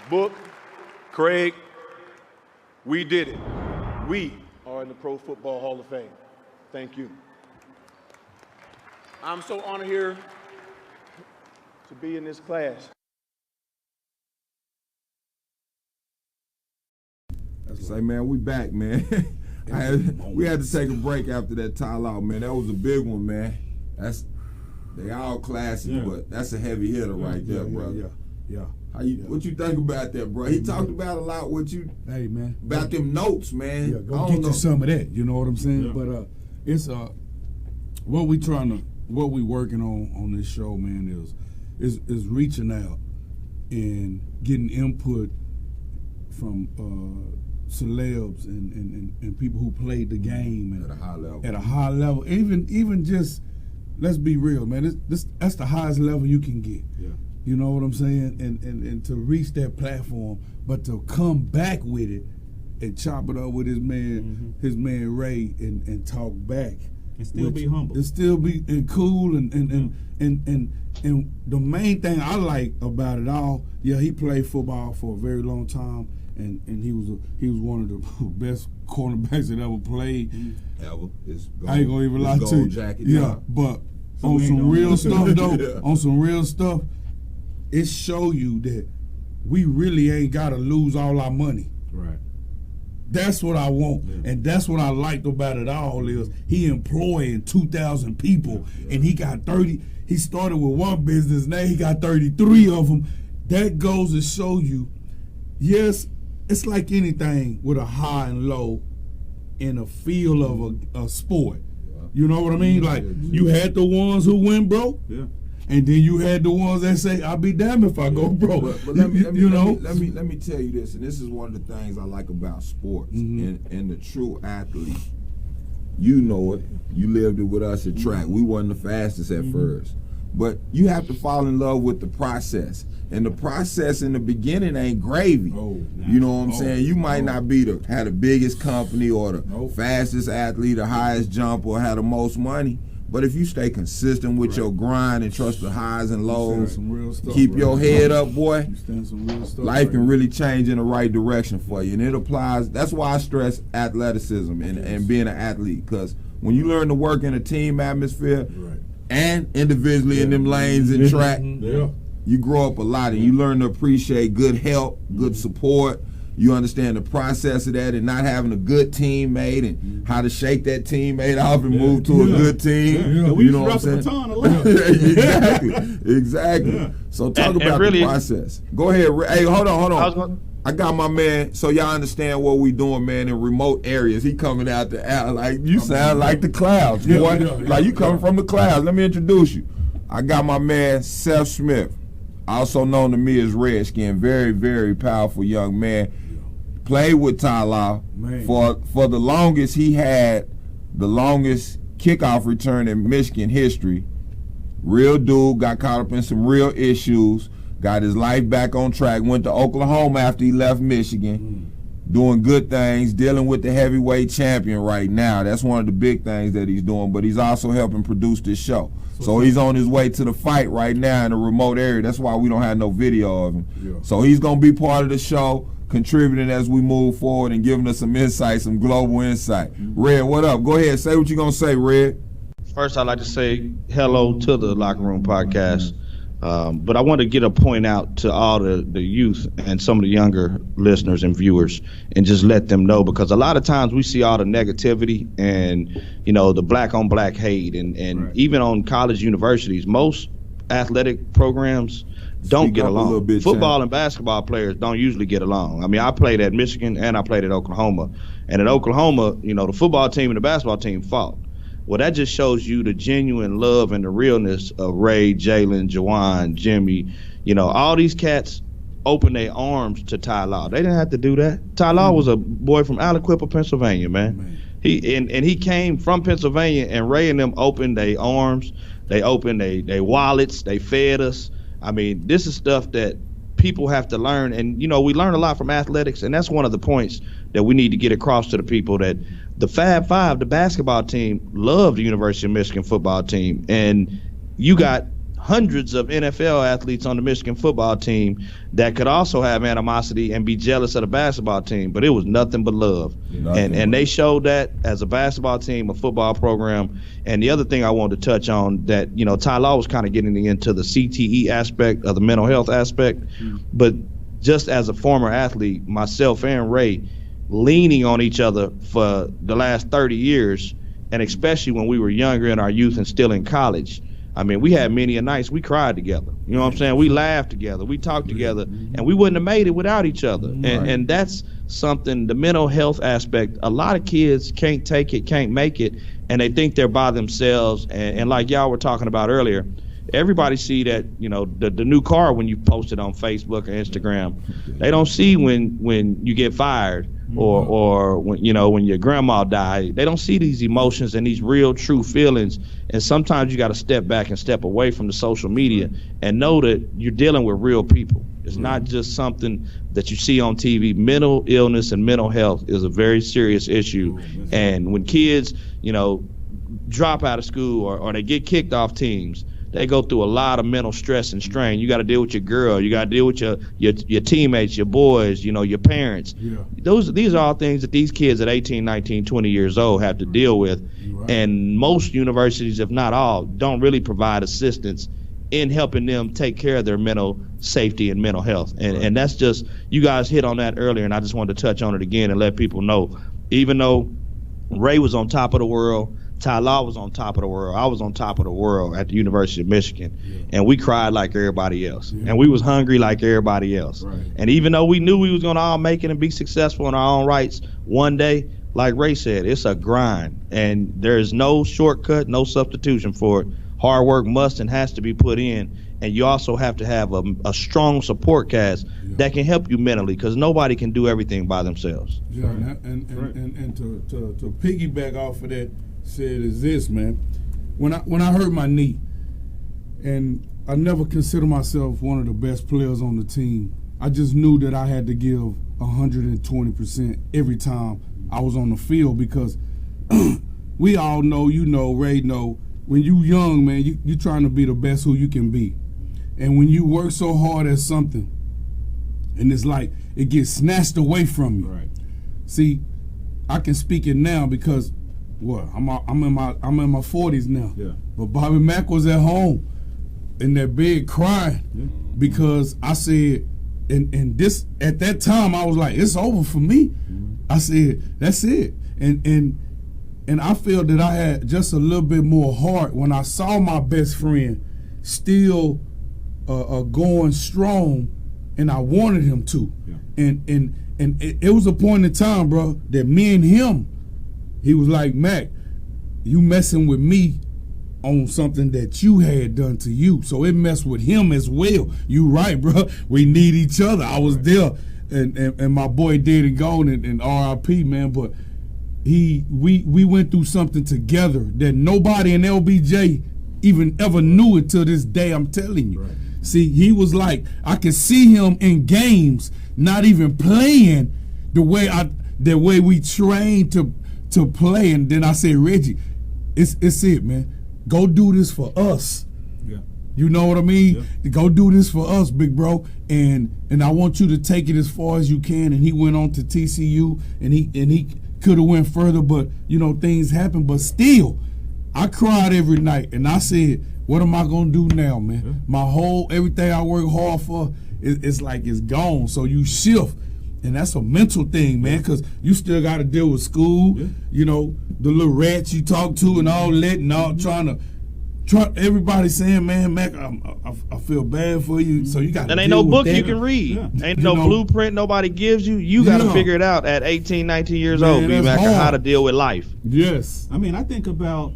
Speaker 13: Book, Craig, we did it. We are in the Pro Football Hall of Fame. Thank you. I'm so honored here to be in this class.
Speaker 9: Say, man, we back, man. We had to take a break after that Ty Law, man. That was a big one, man. They all classic, but that's a heavy hitter right there, brother.
Speaker 11: Yeah.
Speaker 9: What you think about that, bro? He talked about a lot. What you?
Speaker 11: Hey, man.
Speaker 9: About them notes, man.
Speaker 11: Yeah, go get you some of that. You know what I'm saying? Yeah. But it's what we working on this show, man, is reaching out and getting input from celebs and people who played the game and
Speaker 9: at a high level.
Speaker 11: At a high level, even just, let's be real, man. That's the highest level you can get.
Speaker 9: Yeah.
Speaker 11: You know what I'm saying? And to reach that platform, but to come back with it and chop it up with his man Ray and talk back.
Speaker 12: And still be humble.
Speaker 11: And still be cool and the main thing I like about it all, he played football for a very long time and he was one of the best cornerbacks that ever played.
Speaker 9: Ever.
Speaker 11: I ain't gonna even lie to you. But on some real stuff though, on some real stuff, it show you that we really ain't gotta lose all our money.
Speaker 12: Right.
Speaker 11: That's what I want, and that's what I liked about it all is he employing 2,000 people, and he got 30. He started with one business, now he got 33 of them. That goes to show you, yes, it's like anything with a high and low in a field of a sport. You know what I mean? Like you had the ones who went broke.
Speaker 12: Yeah.
Speaker 11: And then you had the ones that say, "I'll be damned if I go broke."
Speaker 9: But let me tell you this, and this is one of the things I like about sports and the true athlete. You know it. You lived it with us at track. We wasn't the fastest at first, but you have to fall in love with the process. And the process in the beginning ain't gravy. You know what I'm saying? You might not be have the biggest company or the fastest athlete, the highest jump, or have the most money. But if you stay consistent with your grind and trust the highs and lows, keep your head up, boy, life can really change in the right direction for you. And it applies. That's why I stress athleticism and being an athlete. Because when you learn to work in a team atmosphere and individually in them lanes and track, you grow up a lot and you learn to appreciate good help, good support. You understand the process of that and not having a good teammate and how to shake that teammate off and move to a good team.
Speaker 12: We
Speaker 9: you know what I'm saying?
Speaker 12: Baton a lot.
Speaker 9: Exactly. So talk about the process. Go ahead. Hey, hold on. I got my man, so y'all understand what we doing, man, in remote areas. He coming out the alley. Like, you sound like the clouds, boy. Like, you coming from the clouds. Let me introduce you. I got my man, Seth Smith, also known to me as Redskin. Very, very powerful young man. Played with Ty Law. For the longest, he had the longest kickoff return in Michigan history. Real dude, got caught up in some real issues, got his life back on track, went to Oklahoma after he left Michigan, doing good things, dealing with the heavyweight champion right now. That's one of the big things that he's doing, but he's also helping produce this show. So he's on his way to the fight right now in a remote area. That's why we don't have no video of him. So he's going to be part of the show, contributing as we move forward and giving us some insight, some global insight. Red, what up? Go ahead. Say what you're going to say, Red.
Speaker 14: First, I'd like to say hello to the Locker Room Podcast. But I want to get a point out to all the youth and some of the younger listeners and viewers and just let them know, because a lot of times we see all the negativity and, the black on black hate and even on college universities, most athletic programs don't get along. Football and basketball players don't usually get along. I mean, I played at Michigan and I played at Oklahoma. And at Oklahoma, you know, the football team and the basketball team fought. Well, that just shows you the genuine love and the realness of Ray, Jalen, Jawan, Jimmy. You know, all these cats opened their arms to Ty Law. They didn't have to do that. Ty Law was a boy from Aliquippa, Pennsylvania, man. He came from Pennsylvania, and Ray and them opened their arms. They opened their wallets. They fed us. I mean, this is stuff that people have to learn. And, you know, we learn a lot from athletics, and that's one of the points that we need to get across to the people, that the Fab Five, the basketball team, love the University of Michigan football team. And you got hundreds of NFL athletes on the Michigan football team that could also have animosity and be jealous of the basketball team, but it was nothing but love. And they showed that as a basketball team, a football program. And the other thing I wanted to touch on, that, you know, Ty Law was kind of getting into the CTE aspect of the mental health aspect, but just as a former athlete, myself and Ray, leaning on each other for the last 30 years, and especially when we were younger in our youth and still in college. I mean, we had many a nights we cried together. You know what I'm saying? We laughed together. We talked together. And we wouldn't have made it without each other. And that's something, the mental health aspect, a lot of kids can't take it, can't make it, and they think they're by themselves. And like y'all were talking about earlier, everybody see that, you know, the new car when you post it on Facebook or Instagram. They don't see when you get fired or when, you know, when your grandma died. They don't see these emotions and these real true feelings. And sometimes you got to step back and step away from the social media and know that you're dealing with real people. It's not just something that you see on TV. Mental illness and mental health is a very serious issue. And when kids, you know, drop out of school or they get kicked off teams, they go through a lot of mental stress and strain. You got to deal with your girl. You got to deal with your teammates, your boys, you know, your parents. These are all things that these kids at 18, 19, 20 years old have to deal with. And most universities, if not all, don't really provide assistance in helping them take care of their mental safety and mental health. And that's just, you guys hit on that earlier, and I just wanted to touch on it again and let people know, even though Ray was on top of the world, Ty Law was on top of the world, I was on top of the world at the University of Michigan, and we cried like everybody else, and we was hungry like everybody else. And even though we knew we was going to all make it and be successful in our own rights one day, like Ray said, it's a grind, and there's no shortcut, no substitution for it. Hard work must and has to be put in, and you also have to have a strong support cast that can help you mentally, because nobody can do everything by themselves.
Speaker 11: And to piggyback off of that, said is this, man. When I hurt my knee, and I never considered myself one of the best players on the team, I just knew that I had to give 120% every time I was on the field, because we all know, you know, Ray know, when you young, man, you trying to be the best who you can be. And when you work so hard at something, and it's like it gets snatched away from you. See, I can speak it now because I'm in my 40s now. But Bobby Mack was at home in that bed crying because I said, and this at that time I was like, it's over for me. I said, that's it. And I feel that I had just a little bit more heart when I saw my best friend still going strong, and I wanted him to. And it was a point in time, bro, that me and him, he was like, Mac, you messing with me on something that you had done to you. So it messed with him as well. You right, bro. We need each other. I was there, and my boy dead and gone, and RIP, man. But we went through something together that nobody in LBJ even ever knew it till this day, I'm telling you. See, he was like, I could see him in games, not even playing the way we trained to play. And then I said, Reggie, it's it, man. Go do this for us. You know what I mean? Go do this for us, big bro. And I want you to take it as far as you can. And he went on to TCU, and he could have went further, but you know, things happen. But still, I cried every night, and I said, what am I gonna do now, man? Everything I work hard for, it's like it's gone. So you shift. And that's a mental thing, man, because you still got to deal with school, you know, the little rats you talk to and all that, and all trying to everybody saying, man, Mac, I feel bad for you. So you got.
Speaker 14: And ain't no book you can read. Yeah. Ain't no blueprint nobody gives you. You got to figure it out at 18, 19 years old, B-Mac, how to deal with life.
Speaker 11: Yes.
Speaker 12: I mean, I think about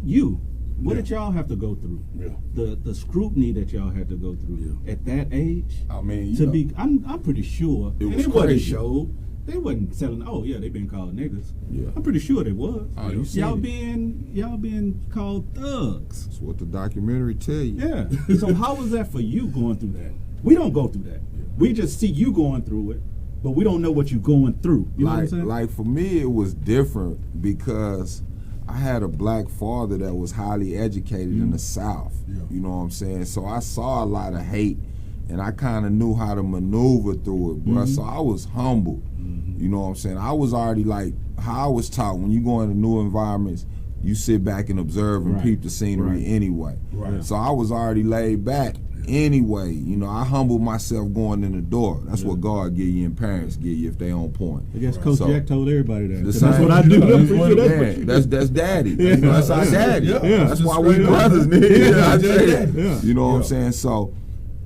Speaker 12: you. What did y'all have to go through? Yeah. The scrutiny that y'all had to go through at that age.
Speaker 9: I mean,
Speaker 12: I'm pretty sure it wasn't showed. They wasn't telling. Oh yeah, they been called niggas. Yeah, I'm pretty sure they was.
Speaker 9: Oh,
Speaker 12: y'all being called thugs.
Speaker 9: That's what the documentary tell you.
Speaker 12: Yeah. So how was that for you going through that? We don't go through that. Yeah. We just see you going through it, but we don't know what you're going through. You know what I'm saying?
Speaker 9: Like for me, it was different because I had a black father that was highly educated in the South. Yeah. You know what I'm saying? So I saw a lot of hate, and I kind of knew how to maneuver through it, bro. So I was humbled. You know what I'm saying? I was already like how I was taught. When you go into new environments, you sit back and observe and peep the scenery anyway. Right. So I was already laid back anyway. You know, I humbled myself going in the door. That's what God give you and parents give you if they on point.
Speaker 12: I guess Coach Jack told everybody that.
Speaker 9: That's what I do. That's daddy. You know, that's our daddy. That's why we brothers, nigga. You know what I'm saying? So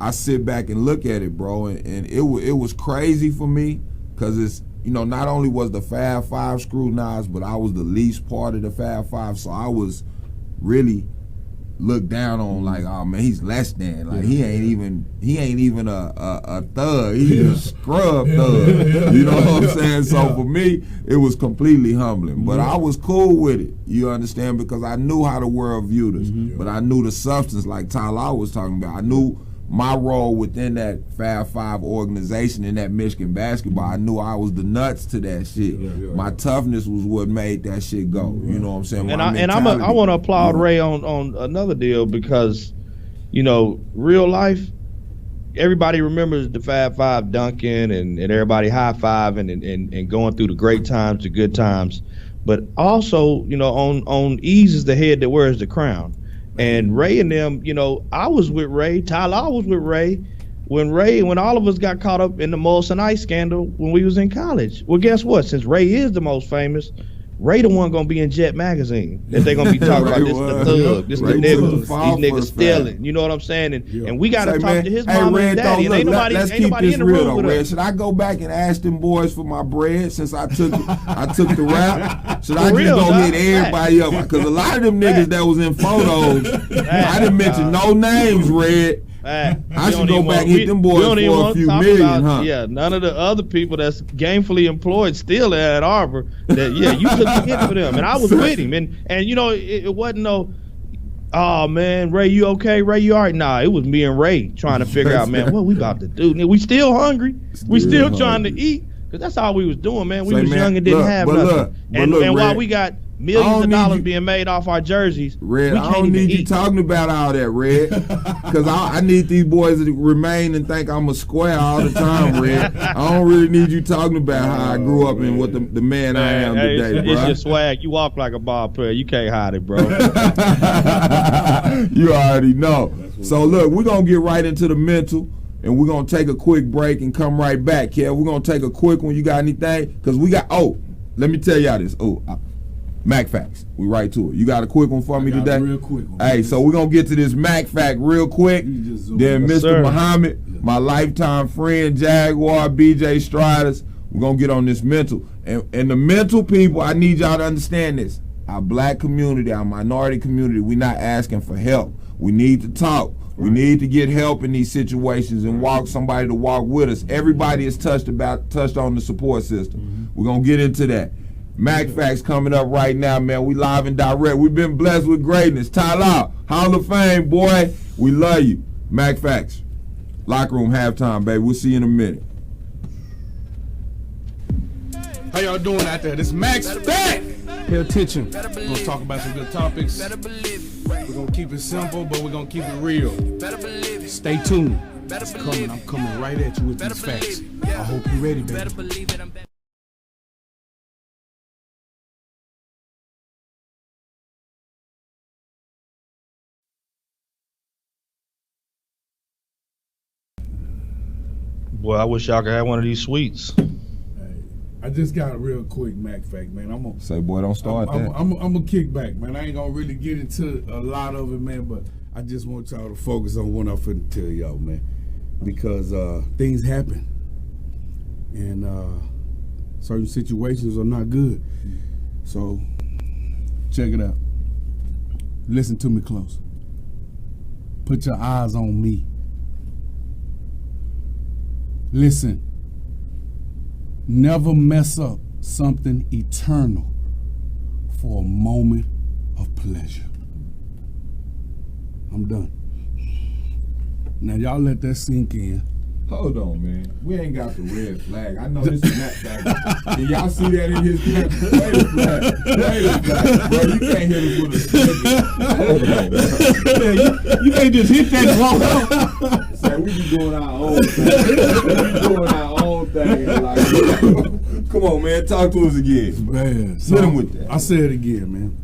Speaker 9: I sit back and look at it, bro, and it was crazy for me because it's, you know, not only was the Fab Five scrutinized, but I was the least part of the Fab Five, so I was really looked down on like, oh man, he's less than. Like he ain't even a thug. He's a scrub thug. You know what I'm saying? So for me, it was completely humbling. But I was cool with it. You understand? Because I knew how the world viewed us. But I knew the substance, like Tyler was talking about. I knew my role within that Fab Five organization in that Michigan basketball. I knew I was the nuts to that shit. My toughness was what made that shit go. You know what I'm saying?
Speaker 14: And I want to applaud Ray on another deal because, you know, real life, everybody remembers the Fab Five dunking and everybody high-fiving and going through the great times, the good times. But also, you know, on ease is the head that wears the crown. And Ray and them, you know, I was with Ray, Tyler was with Ray, when all of us got caught up in the Molson Ice scandal when we was in college. Well, guess what? Since Ray is the most famous, Ray the one gonna be in Jet magazine that they gonna be talking about this the thug, this the nigga, these niggas stealing. You know what I'm saying? And we gotta talk to his mom and daddy. And ain't nobody in the room with us.
Speaker 9: Should I go back and ask them boys for my bread since I took the rap? Should I just go hit everybody up? Because a lot of them niggas that was in photos, I didn't mention no names, Red. I should go back and hit them boys for a few million, huh?
Speaker 14: Yeah, none of the other people that's gainfully employed still at Arbor. That you took the hit for them, and I was with him, and you know it wasn't no, oh man, Ray, you okay? Ray, you all right? Nah, it was me and Ray trying to figure out, man, what we about to do? We still hungry. We still trying to eat, because that's all we was doing, man. We was young and didn't have nothing. And while we got millions of dollars being made off our jerseys.
Speaker 9: Red, I don't need you talking about all that, Red. Because I need these boys to remain and think I'm a square all the time, Red. I don't really need you talking about how I grew up and what the man I am today, bro.
Speaker 14: It's your swag. You walk like a ball player. You can't hide it, bro.
Speaker 9: You already know. So, look, we're going to get right into the mental. And we're going to take a quick break and come right back, Kev. We're going to take a quick one. You got anything? Because we got, let me tell y'all this. Mac Facts. We right to it. You got a quick one for me today?
Speaker 11: Real quick one.
Speaker 9: Hey, so we're going to get to this Mac Fact real quick. Then Mr. Muhammad, my lifetime friend, Jaguar, BJ Striders, we're going to get on this mental. And the mental people, I need y'all to understand this. Our black community, our minority community, we're not asking for help. We need to talk. We need to get help in these situations and somebody to walk with us. Everybody is touched on the support system. We're going to get into that. Mac Facts coming up right now, man. We live and direct. We've been blessed with greatness. Tyler, Hall of Fame, boy. We love you. Mac Facts. Locker room halftime, baby. We'll see you in a minute.
Speaker 11: How y'all doing out there? This Max Fact. Pay attention. We're going to talk about some good topics. We're going to keep it simple, but we're going to keep it real. Stay tuned. It's coming. I'm coming right at you with these facts. I hope you're ready, baby.
Speaker 14: Boy, I wish y'all could have one of these sweets.
Speaker 11: Hey, I just got a real quick Mac fact, man. I'm gonna
Speaker 9: say, boy, don't start that.
Speaker 11: I'm gonna kick back, man. I ain't gonna really get into a lot of it, man, but I just want y'all to focus on what I'm finna tell y'all, man, because things happen, and certain situations are not good. So check it out. Listen to me close. Put your eyes on me. Listen. Never mess up something eternal for a moment of pleasure. I'm done. Now y'all let that sink in.
Speaker 9: Hold on, man. We ain't got the red flag. I know this is Matt flag. Can y'all see that in his flag? Wait a flag. Bro, you can't hit us with a stick.
Speaker 11: Yeah, you can't just hit that wall.
Speaker 9: Say, we be doing our own thing. Like, come on, man. Talk to us again.
Speaker 11: Man,
Speaker 9: hit him with that.
Speaker 11: I say it again, man.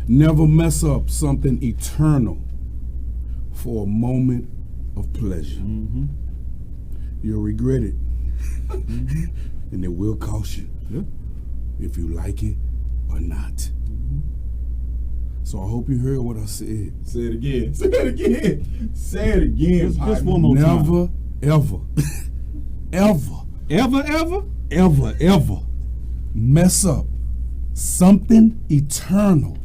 Speaker 11: Never mess up something eternal for a moment of pleasure. Mm-hmm. You'll regret it. Mm-hmm. And it will cost you. Yeah. If you like it or not. Mm-hmm. So I hope you heard what I said.
Speaker 9: Say it again. Say it again. Say it again.
Speaker 11: Just one more time. Ever mess up something eternal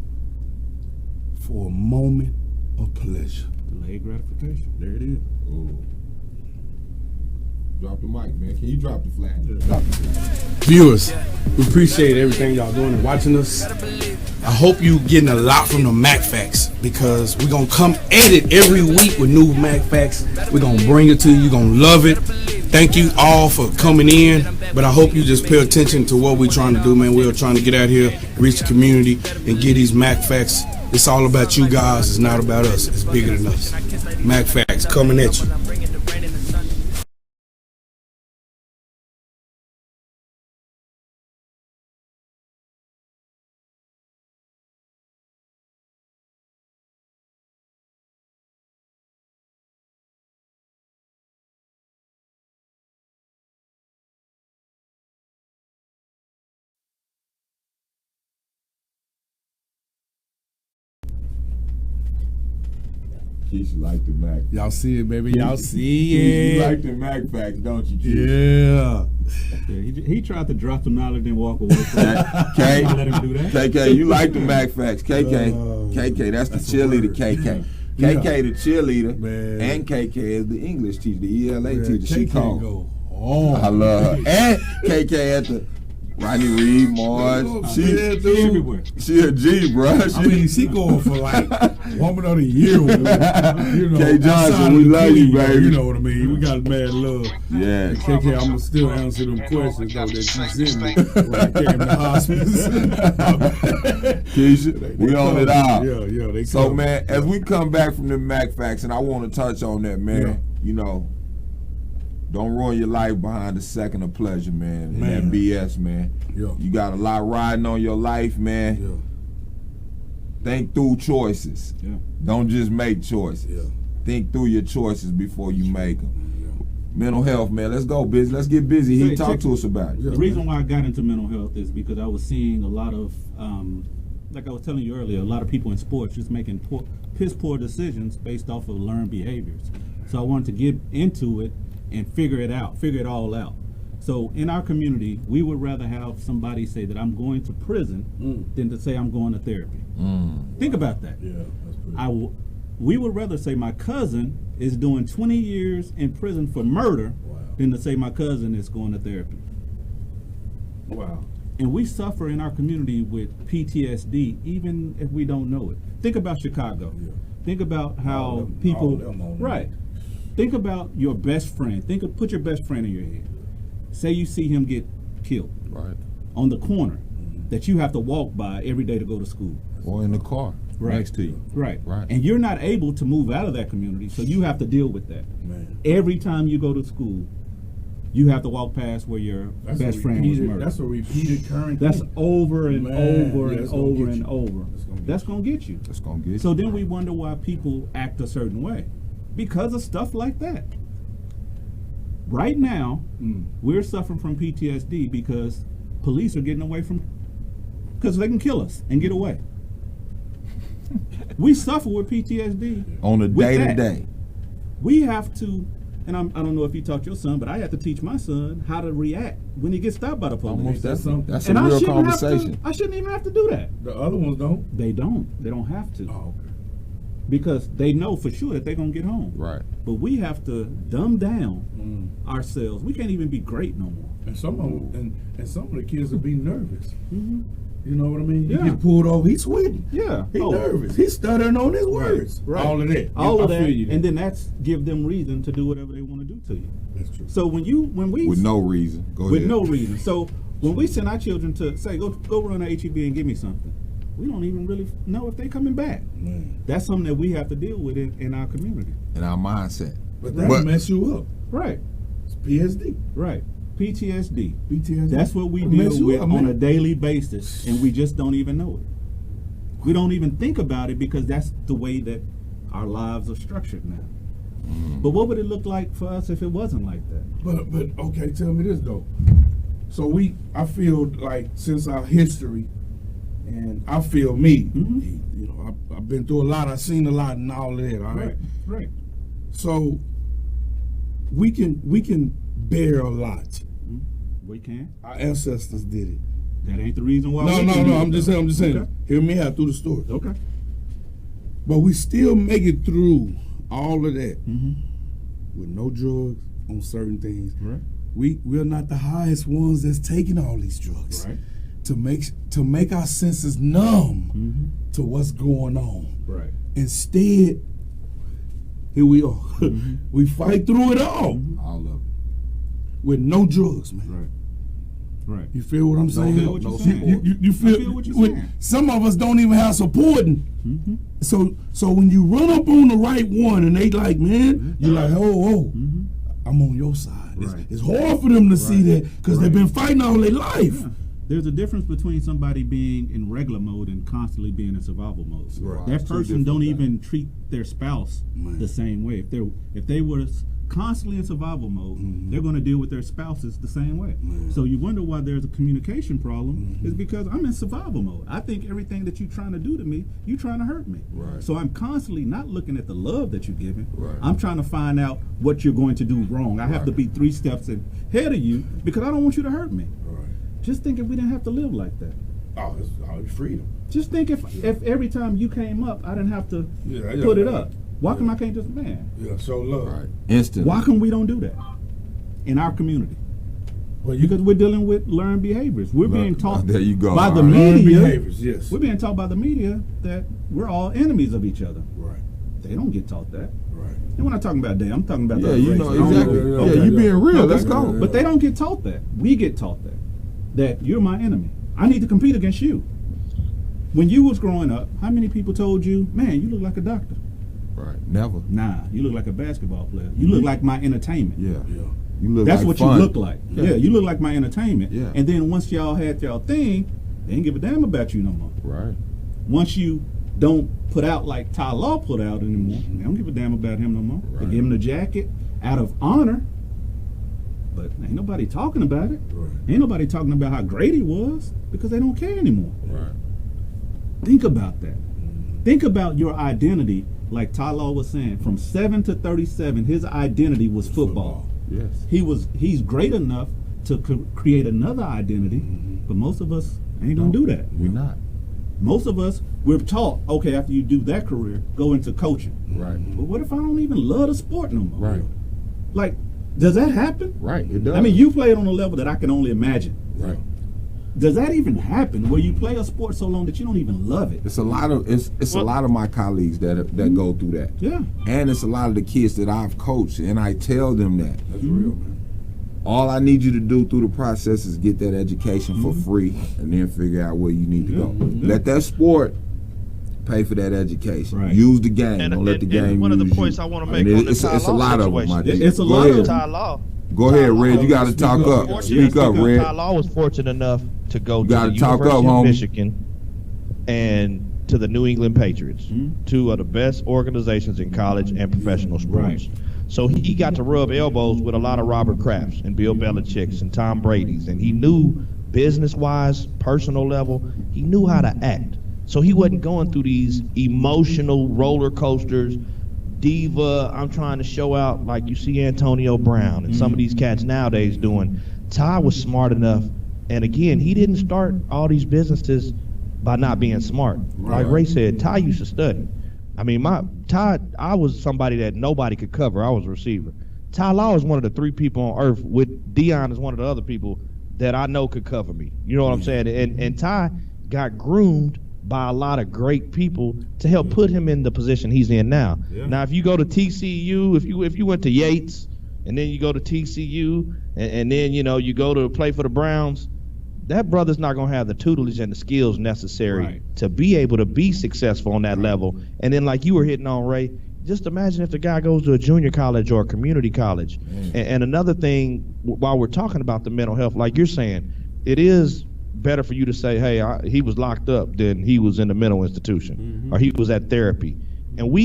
Speaker 11: for a moment of pleasure.
Speaker 12: Delayed gratification. There it is.
Speaker 9: Oh. Drop the mic, man. Can you drop the flag? Yeah. Drop the flag.
Speaker 11: Viewers, we appreciate everything y'all doing and watching us. I hope you getting a lot from the Mac Facts, because we're going to come at it every week with new Mac Facts. We're going to bring it to you. You're going to love it. Thank you all for coming in, but I hope you just pay attention to what we're trying to do, man. We're trying to get out here, reach the community, and get these Mac Facts. It's all about you guys. It's not about us. It's bigger than us. Mac Facts coming at you.
Speaker 9: Keisha like the Mac.
Speaker 11: Y'all see it, baby. Y'all see it.
Speaker 9: You like the Mac Facts, don't you,
Speaker 11: Keisha?
Speaker 12: Yeah. He tried to drop some knowledge and walk away from that.
Speaker 9: Let him do that. KK, you like the Mac Facts. KK, that's the cheerleader, KK. KK, the cheerleader, man. And KK is the English teacher, the ELA teacher. She called. I love her. And KK at the Rodney Reed, Mars. She everywhere. She a G, bro.
Speaker 11: She going for like Woman of the Year.
Speaker 9: K. Johnson, we love you, baby.
Speaker 11: You know what I mean? We got mad love.
Speaker 9: Yeah.
Speaker 11: And KK, I'm gonna still answer them questions though that you sent me when I came to hospice.
Speaker 9: Keisha, we on it all.
Speaker 11: Yeah. They
Speaker 9: so, man, as we come back from the Mac Facts, and I want to touch on that, man. You know, don't ruin your life behind a second of pleasure, man. And that BS, man.
Speaker 11: Yeah.
Speaker 9: You got a lot riding on your life, man.
Speaker 11: Yeah.
Speaker 9: Think through choices.
Speaker 12: Yeah.
Speaker 9: Don't just make choices.
Speaker 11: Yeah.
Speaker 9: Think through your choices before you make them. Yeah. Mental health, man. Let's go busy. Let's get busy. He talk to us about it.
Speaker 12: The reason why I got into mental health is because I was seeing a lot of, like I was telling you earlier, a lot of people in sports just making piss poor decisions based off of learned behaviors. So I wanted to get into it and figure it all out. So in our community, we would rather have somebody say that I'm going to prison than to say I'm going to therapy. Think about that.
Speaker 11: Yeah, that's pretty
Speaker 12: we would rather say my cousin is doing 20 years in prison for murder than to say my cousin is going to therapy.
Speaker 11: Wow.
Speaker 12: And we suffer in our community with PTSD even if we don't know it. Think about Chicago. Yeah. Think about how people, right. Think about your best friend. Put your best friend in your head. Say you see him get killed on the corner that you have to walk by every day to go to school.
Speaker 9: Or in the car next to you.
Speaker 12: Right. And you're not able to move out of that community, so you have to deal with that.
Speaker 11: Man.
Speaker 12: Every time you go to school, you have to walk past where your best friend was murdered.
Speaker 11: That's a repeated current.
Speaker 12: That's over and over and over and over. That's going to get you.
Speaker 9: That's going to get you.
Speaker 12: So then we wonder why people act a certain way. Because of stuff like that. Right now, we're suffering from PTSD because police are getting away from, because they can kill us and get away. We suffer with PTSD
Speaker 9: on a day-to-day.
Speaker 12: We have to, and I don't know if you taught your son, but I have to teach my son how to react when he gets stopped by the police.
Speaker 9: That's a real conversation.
Speaker 12: I shouldn't even have to do that.
Speaker 11: The other ones don't?
Speaker 12: They don't. They don't have to.
Speaker 11: Oh, okay.
Speaker 12: Because they know for sure that they're going to get home.
Speaker 9: Right.
Speaker 12: But we have to dumb down ourselves. We can't even be great no more.
Speaker 11: And some of them, and some of the kids will be nervous.
Speaker 12: Mm-hmm.
Speaker 11: You know what I mean?
Speaker 12: Yeah.
Speaker 11: You get pulled over, he's sweating.
Speaker 12: Yeah.
Speaker 11: He's nervous. He's stuttering on his words.
Speaker 12: Right.
Speaker 11: All of that.
Speaker 12: All of that. And then that's give them reason to do whatever they want to do to you.
Speaker 11: That's true.
Speaker 12: So when we
Speaker 9: with no reason. Go
Speaker 12: with
Speaker 9: ahead.
Speaker 12: no reason. So when we send our children to say, go run an HEB and give me something, we don't even really know if they're coming back.
Speaker 11: Man.
Speaker 12: That's something that we have to deal with in our community.
Speaker 9: In our mindset.
Speaker 11: But that'll mess you up.
Speaker 12: Right.
Speaker 11: It's PSD.
Speaker 12: Right. PTSD.
Speaker 11: PTSD.
Speaker 12: That's what we deal with on a daily basis, and we just don't even know it. We don't even think about it because that's the way that our lives are structured now. But what would it look like for us if it wasn't like that?
Speaker 11: But okay, tell me this though. So I feel like since our history, and I feel me, you know, I've been through a lot, I've seen a lot and all of that, all right?
Speaker 12: Right.
Speaker 11: So we can bear a lot.
Speaker 12: We can.
Speaker 11: Our ancestors did it.
Speaker 12: That ain't the reason why.
Speaker 11: No. I'm just saying.
Speaker 12: Okay.
Speaker 11: Hear me out through the story.
Speaker 12: Okay.
Speaker 11: But we still make it through all of that with no drugs on certain things.
Speaker 12: Right.
Speaker 11: We're not the highest ones that's taking all these drugs.
Speaker 12: Right.
Speaker 11: To make our senses numb to what's going on.
Speaker 12: Right.
Speaker 11: Instead, here we are. We fight through it all.
Speaker 9: All of it.
Speaker 11: With no drugs, man.
Speaker 12: Right.
Speaker 11: You feel what I'm saying?
Speaker 12: I feel what you're saying.
Speaker 11: You feel
Speaker 12: what you're saying.
Speaker 11: Some of us don't even have supporting. So when you run up on the right one and they like, man, you're like, oh, I'm on your side.
Speaker 12: Right.
Speaker 11: It's hard for them to see that because they've been fighting all their life.
Speaker 12: Yeah. There's a difference between somebody being in regular mode and constantly being in survival mode.
Speaker 11: Right.
Speaker 12: That person don't even treat their spouse the same way. If they were constantly in survival mode, they're going to deal with their spouses the same way. So you wonder why there's a communication problem is because I'm in survival mode. I think everything that you're trying to do to me, you're trying to hurt me.
Speaker 9: Right.
Speaker 12: So I'm constantly not looking at the love that you're giving.
Speaker 9: Right.
Speaker 12: I'm trying to find out what you're going to do wrong. I have to be 3 steps ahead of you because I don't want you to hurt me.
Speaker 11: Right.
Speaker 12: Just think if we didn't have to live like that.
Speaker 11: Oh, it's freedom.
Speaker 12: Just think if every time you came up, I didn't have to put it up. Why come I can't just,
Speaker 11: show love.
Speaker 9: Right. Instantly.
Speaker 12: Why come we don't do that in our community? Because we're dealing with learned behaviors. We're being taught
Speaker 9: there you go.
Speaker 12: by the
Speaker 11: Learned
Speaker 12: media.
Speaker 11: behaviors, yes.
Speaker 12: We're being taught by the media that we're all enemies of each other.
Speaker 11: Right.
Speaker 12: They don't get taught that.
Speaker 11: Right.
Speaker 12: And when I'm talking about they, I'm talking about the
Speaker 9: you
Speaker 12: race.
Speaker 9: know exactly.
Speaker 11: Okay.
Speaker 9: You being real. Let's go.
Speaker 12: But they don't get taught that. We get taught that you're my enemy. I need to compete against you. When you was growing up, how many people told you, man, you look like a doctor?
Speaker 9: Right. Never.
Speaker 12: Nah, you look like a basketball player. You look like my entertainment.
Speaker 9: Yeah. You look
Speaker 12: That's
Speaker 9: like
Speaker 12: what
Speaker 9: fun.
Speaker 12: you look like. Yeah, you look like my entertainment.
Speaker 9: Yeah.
Speaker 12: And then once y'all had y'all thing, they didn't give a damn about you no more.
Speaker 9: Right.
Speaker 12: Once you don't put out like Ty Law put out anymore, they don't give a damn about him no more.
Speaker 9: Right.
Speaker 12: They give him the jacket out of honor, but ain't nobody talking about it.
Speaker 11: Right.
Speaker 12: Ain't nobody talking about how great he was because they don't care anymore.
Speaker 9: Right.
Speaker 12: Think about that. Think about your identity, like Ty Law was saying, from 7 to 37, his identity was football.
Speaker 9: Yes.
Speaker 12: He's great enough to create another identity, but most of us ain't gonna do that.
Speaker 9: We're not.
Speaker 12: Most of us, we're taught, okay, after you do that career, go into coaching.
Speaker 9: Right.
Speaker 12: But what if I don't even love the sport no more?
Speaker 9: Right.
Speaker 12: Like, does that happen?
Speaker 9: Right. It does.
Speaker 12: I mean, you played on a level that I can only imagine.
Speaker 9: Right.
Speaker 12: Does that even happen where you play a sport so long that you don't even love it?
Speaker 9: It's a lot of a lot of my colleagues that go through that.
Speaker 12: Yeah.
Speaker 9: And it's a lot of the kids that I've coached, and I tell them that.
Speaker 11: That's real, man.
Speaker 9: All I need you to do through the process is get that education for free, and then figure out where you need to go. Let that sport pay for that education.
Speaker 12: Right.
Speaker 9: Use the game.
Speaker 14: And,
Speaker 9: don't let the
Speaker 14: and
Speaker 9: game
Speaker 14: one of the
Speaker 9: use
Speaker 14: points
Speaker 9: you.
Speaker 14: I want to
Speaker 9: I
Speaker 14: make
Speaker 9: mean,
Speaker 14: on the
Speaker 9: it's
Speaker 14: Ty
Speaker 9: a
Speaker 14: Law
Speaker 9: lot of them,
Speaker 14: situation.
Speaker 9: my G.
Speaker 12: It's a
Speaker 9: Go
Speaker 12: lot
Speaker 9: ahead.
Speaker 12: of
Speaker 14: Ty Law.
Speaker 9: Go ahead, Red. You got to talk up.
Speaker 14: Fortunate
Speaker 9: Speak up,
Speaker 14: because
Speaker 9: Red.
Speaker 14: Ty Law was fortunate enough to go to
Speaker 9: gotta
Speaker 14: the
Speaker 9: talk
Speaker 14: University
Speaker 9: up,
Speaker 14: of
Speaker 9: homie.
Speaker 14: Michigan and to the New England Patriots, two of the best organizations in college and professional sports.
Speaker 12: Right.
Speaker 14: So he got to rub elbows with a lot of Robert Krafts and Bill Belichick's and Tom Brady's, and he knew business-wise, personal level, he knew how to act. So he wasn't going through these emotional roller coasters, diva, I'm trying to show out like you see Antonio Brown and some of these cats nowadays doing. Ty was smart enough, and again, he didn't start all these businesses by not being smart. Like Ray said, Ty used to study. I mean, I was somebody that nobody could cover. I was a receiver. Ty Law is one of the 3 people on earth, with Dion as one of the other people that I know could cover me. You know what I'm saying? And Ty got groomed by a lot of great people to help put him in the position he's in now. Yeah. Now, if you go to TCU, if you went to Yates, and then you go to TCU, and then, you know, you go to play for the Browns, that brother's not going to have the tutelage and the skills necessary to be able to be successful on that level. And then, like you were hitting on, Ray, just imagine if the guy goes to a junior college or a community college. And another thing, while we're talking about the mental health, like you're saying, it is better for you to say, hey, he was locked up than he was in a mental institution, or he was at therapy. And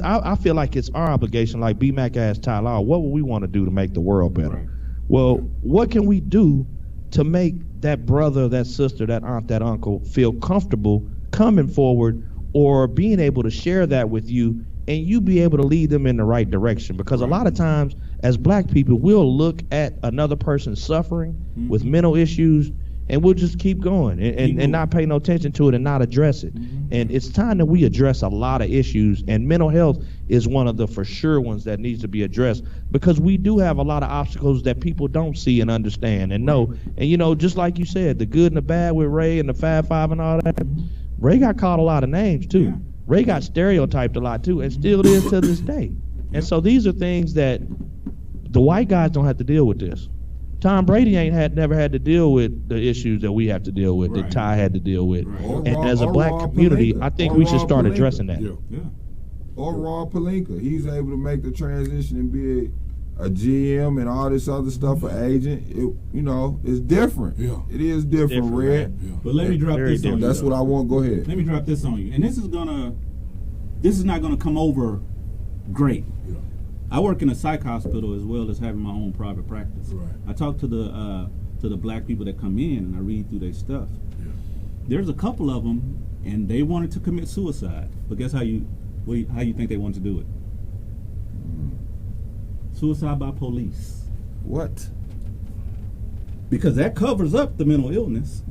Speaker 14: I feel like it's our obligation, like B-Mac asked Ty Law, what would we want to do to make the world better? Well, what can we do to make that brother, that sister, that aunt, that uncle feel comfortable coming forward or being able to share that with you, and you be able to lead them in the right direction? Because a lot of times as black people, we'll look at another person suffering with mental issues, and we'll just keep going and not pay no attention to it and not address it. And it's time that we address a lot of issues, and mental health is one of the for sure ones that needs to be addressed, because we do have a lot of obstacles that people don't see and understand and know. And, you know, just like you said, the good and the bad with Ray and the Fab Five and all that, Ray got called a lot of names too. Ray got stereotyped a lot too, and still is to this day. And so these are things that the white guys don't have to deal with this. Tom Brady never had to deal with the issues that we have to deal with, that Ty had to deal with. And as a black community, I think we should start addressing that.
Speaker 9: Or Rob Pelinka. He's able to make the transition and be a GM and all this other stuff, an agent. You know, it's different. It is different, Red.
Speaker 12: But let me drop this on you.
Speaker 9: That's what I want. Go ahead.
Speaker 12: Let me drop this on you. And this is not gonna come over great. I work in a psych hospital as well as having my own private practice. I talk to the black people that come in, and I read through their stuff. There's a couple of them, and they wanted to commit suicide. But guess how you think they wanted to do it? Suicide by police.
Speaker 9: What?
Speaker 12: Because that covers up the mental illness,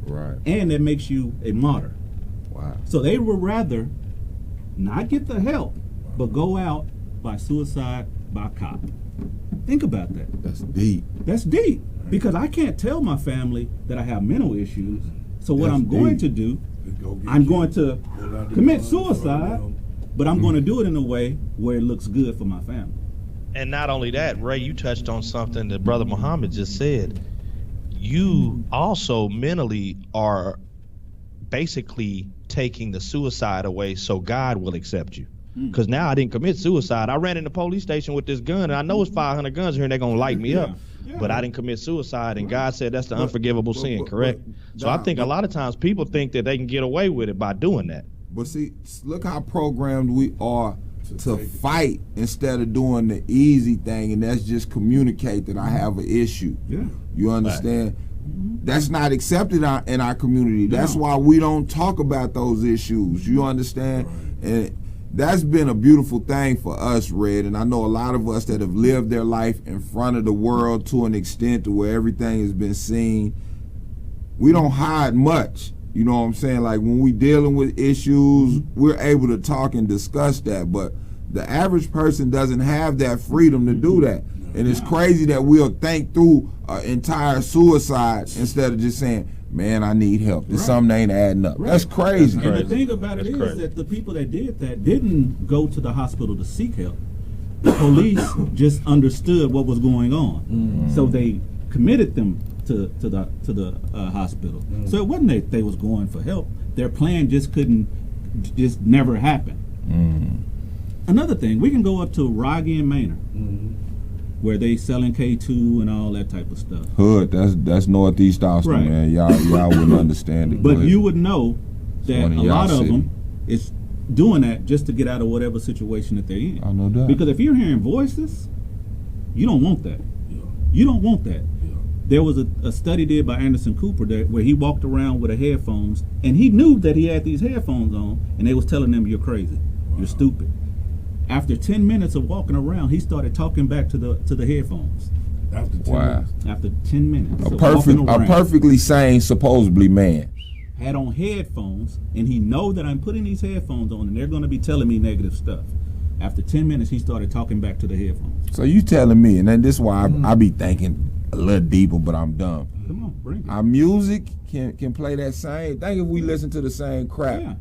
Speaker 12: and it makes you a martyr.
Speaker 9: Wow.
Speaker 12: So they would rather not get the help, but go out by suicide by cop. Think about that.
Speaker 9: That's deep.
Speaker 12: That's deep. Because I can't tell my family that I have mental issues. So what I'm going to do, I'm going to commit suicide, but I'm going to do it in a way where it looks good for my family.
Speaker 14: And not only that, Ray, you touched on something that Brother Muhammad just said. You also mentally are basically taking the suicide away so God will accept you. Because now I didn't commit suicide. I ran in the police station with this gun, and I know it's 500 guns here, and they're going to light me up. But I didn't commit suicide, and God said that's the unforgivable sin, correct? So I think a lot of times people think that they can get away with it by doing that.
Speaker 9: But see, look how programmed we are to fight instead of doing the easy thing, and that's just communicate that I have an issue. You understand? That's not accepted in our community. That's why we don't talk about those issues. You understand? And that's been a beautiful thing for us, Red, and I know a lot of us that have lived their life in front of the world to an extent to where everything has been seen. We don't hide much, you know what I'm saying? Like when we dealing with issues, we're able to talk and discuss that, but the average person doesn't have that freedom to do that. And it's crazy that we'll think through an entire suicide instead of just saying, man, I need help. There's something that ain't adding up. That's crazy.
Speaker 12: And the thing about it is that the people that did that didn't go to the hospital to seek help. The police just understood what was going on, so they committed them to the hospital. So it wasn't that they was going for help. Their plan just never happened. Another thing, we can go up to Rogge and Manor, where they selling K2 and all that type of stuff.
Speaker 9: Hood, that's Northeast Austin, man. Y'all wouldn't understand it.
Speaker 12: But you would know that a lot of them, it's doing that just to get out of whatever situation that they're in.
Speaker 9: I know that.
Speaker 12: Because if you're hearing voices, you don't want that. You don't want that. There was a study did by Anderson Cooper where he walked around with headphones, and he knew that he had these headphones on, and they was telling him, "You're crazy, you're stupid." After 10 minutes of walking around, he started talking back to the headphones.
Speaker 11: After 10 minutes.
Speaker 12: After 10 minutes.
Speaker 9: A perfectly sane, supposedly man.
Speaker 12: Had on headphones, and he know that I'm putting these headphones on, and they're going to be telling me negative stuff. After 10 minutes, he started talking back to the headphones.
Speaker 9: So you telling me, and then this is why I be thinking a little deeper, but I'm dumb.
Speaker 12: Come on, bring it.
Speaker 9: Our music can play that same. Think if we listen to the same crap.
Speaker 12: Yeah,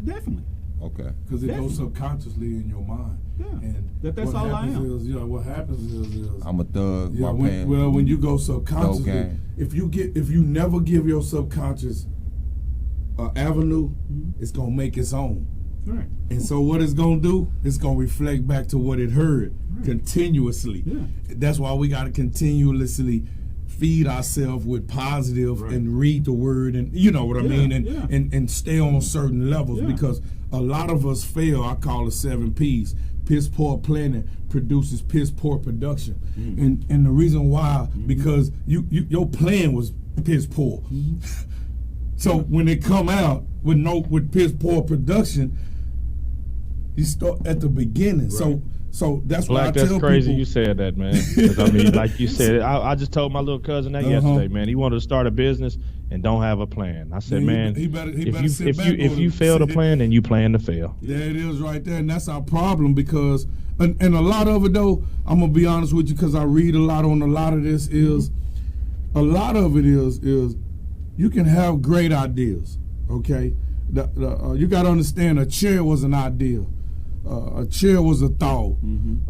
Speaker 12: definitely.
Speaker 9: Okay.
Speaker 11: Because it goes subconsciously in your mind.
Speaker 12: Yeah.
Speaker 11: And
Speaker 12: that's all I am.
Speaker 11: What happens is
Speaker 9: I'm a thug.
Speaker 11: Yeah, when you go subconsciously, if you never give your subconscious avenue, it's gonna make its own.
Speaker 12: Right.
Speaker 11: And so what it's gonna do, it's gonna reflect back to what it heard continuously.
Speaker 12: Yeah.
Speaker 11: That's why we gotta continuously feed ourselves with positive and read the word, and you know what I mean, and stay on certain levels, because a lot of us fail. I call it 7 P's. Piss poor planning produces piss poor production, and the reason why, because your plan was piss poor. So when it come out with piss poor production, you start at the beginning. So that's why I tell people.
Speaker 15: That's crazy you said that, man. 'Cause I mean, like you said, I just told my little cousin that yesterday, man. He wanted to start a business and don't have a plan. I said, man, if you fail to plan, then you plan to fail.
Speaker 11: There it is right there, and that's our problem, because and a lot of it, though, I'm gonna be honest with you, because I read a lot on a lot of this, is a lot of it is you can have great ideas, okay? You got to understand, a chair was an idea. A chair was a thought,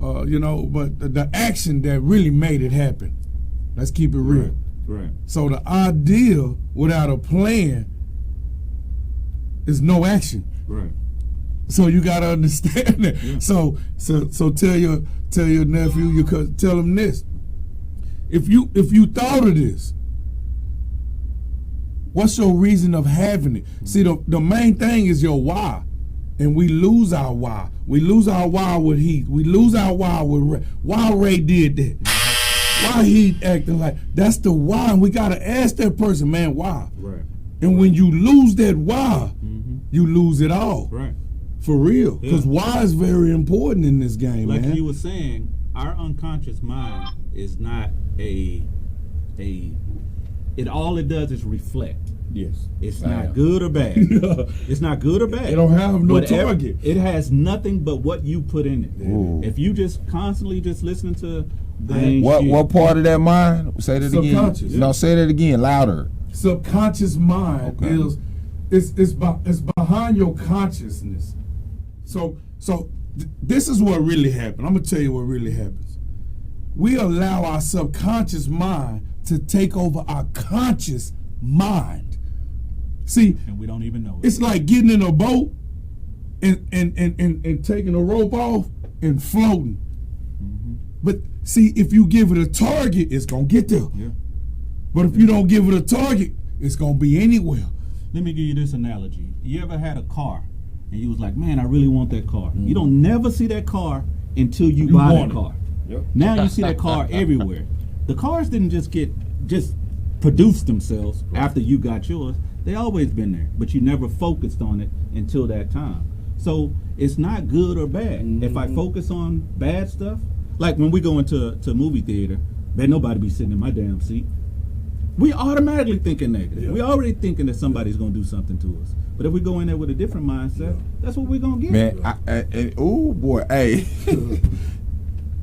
Speaker 11: but the action that really made it happen. Let's keep it real.
Speaker 12: Right.
Speaker 11: So the idea without a plan is no action.
Speaker 12: Right.
Speaker 11: So you got to understand that. Yeah. So tell your nephew, your cousin, tell him this. If you thought of this, what's your reason of having it? See, the main thing is your why. And we lose our why. We lose our why with Heath. We lose our why with Ray. Why Ray did that? Why he acting like that's the why? And we gotta ask that person, man, why?
Speaker 12: Right.
Speaker 11: And when you lose that why, you lose it all.
Speaker 12: Right.
Speaker 11: For real. Because why is very important in this game,
Speaker 12: like
Speaker 11: man.
Speaker 12: Like you were saying, our unconscious mind is not all it does is reflect.
Speaker 11: Yes.
Speaker 12: It's not good or bad. It's not good or bad.
Speaker 11: It don't have no target.
Speaker 12: It has nothing but what you put in it.
Speaker 9: Ooh.
Speaker 12: If you just constantly just listening to
Speaker 9: what part of that mind? Say that again.
Speaker 11: Subconscious.
Speaker 9: No, say that again, louder.
Speaker 11: Subconscious mind is behind your consciousness. So this is what really happened. I'm gonna tell you what really happens. We allow our subconscious mind to take over our conscious mind. See,
Speaker 12: and we don't even know it.
Speaker 11: It's like getting in a boat and taking a rope off and floating. But see, if you give it a target, it's gonna get there.
Speaker 12: Yeah.
Speaker 11: But if you don't give it a target, it's gonna be anywhere.
Speaker 12: Let me give you this analogy. You ever had a car and you was like, man, I really want that car. You don't never see that car until you buy that car.
Speaker 11: Yep.
Speaker 12: Now you see that car everywhere. The cars didn't just produce themselves after you got yours. They always been there, but you never focused on it until that time. So it's not good or bad. If I focus on bad stuff, like when we go into movie theater, man, nobody be sitting in my damn seat. We automatically thinking negative. Yeah. We already thinking that somebody's gonna do something to us. But if we go in there with a different mindset, that's what we're gonna get.
Speaker 9: Man, oh boy, hey.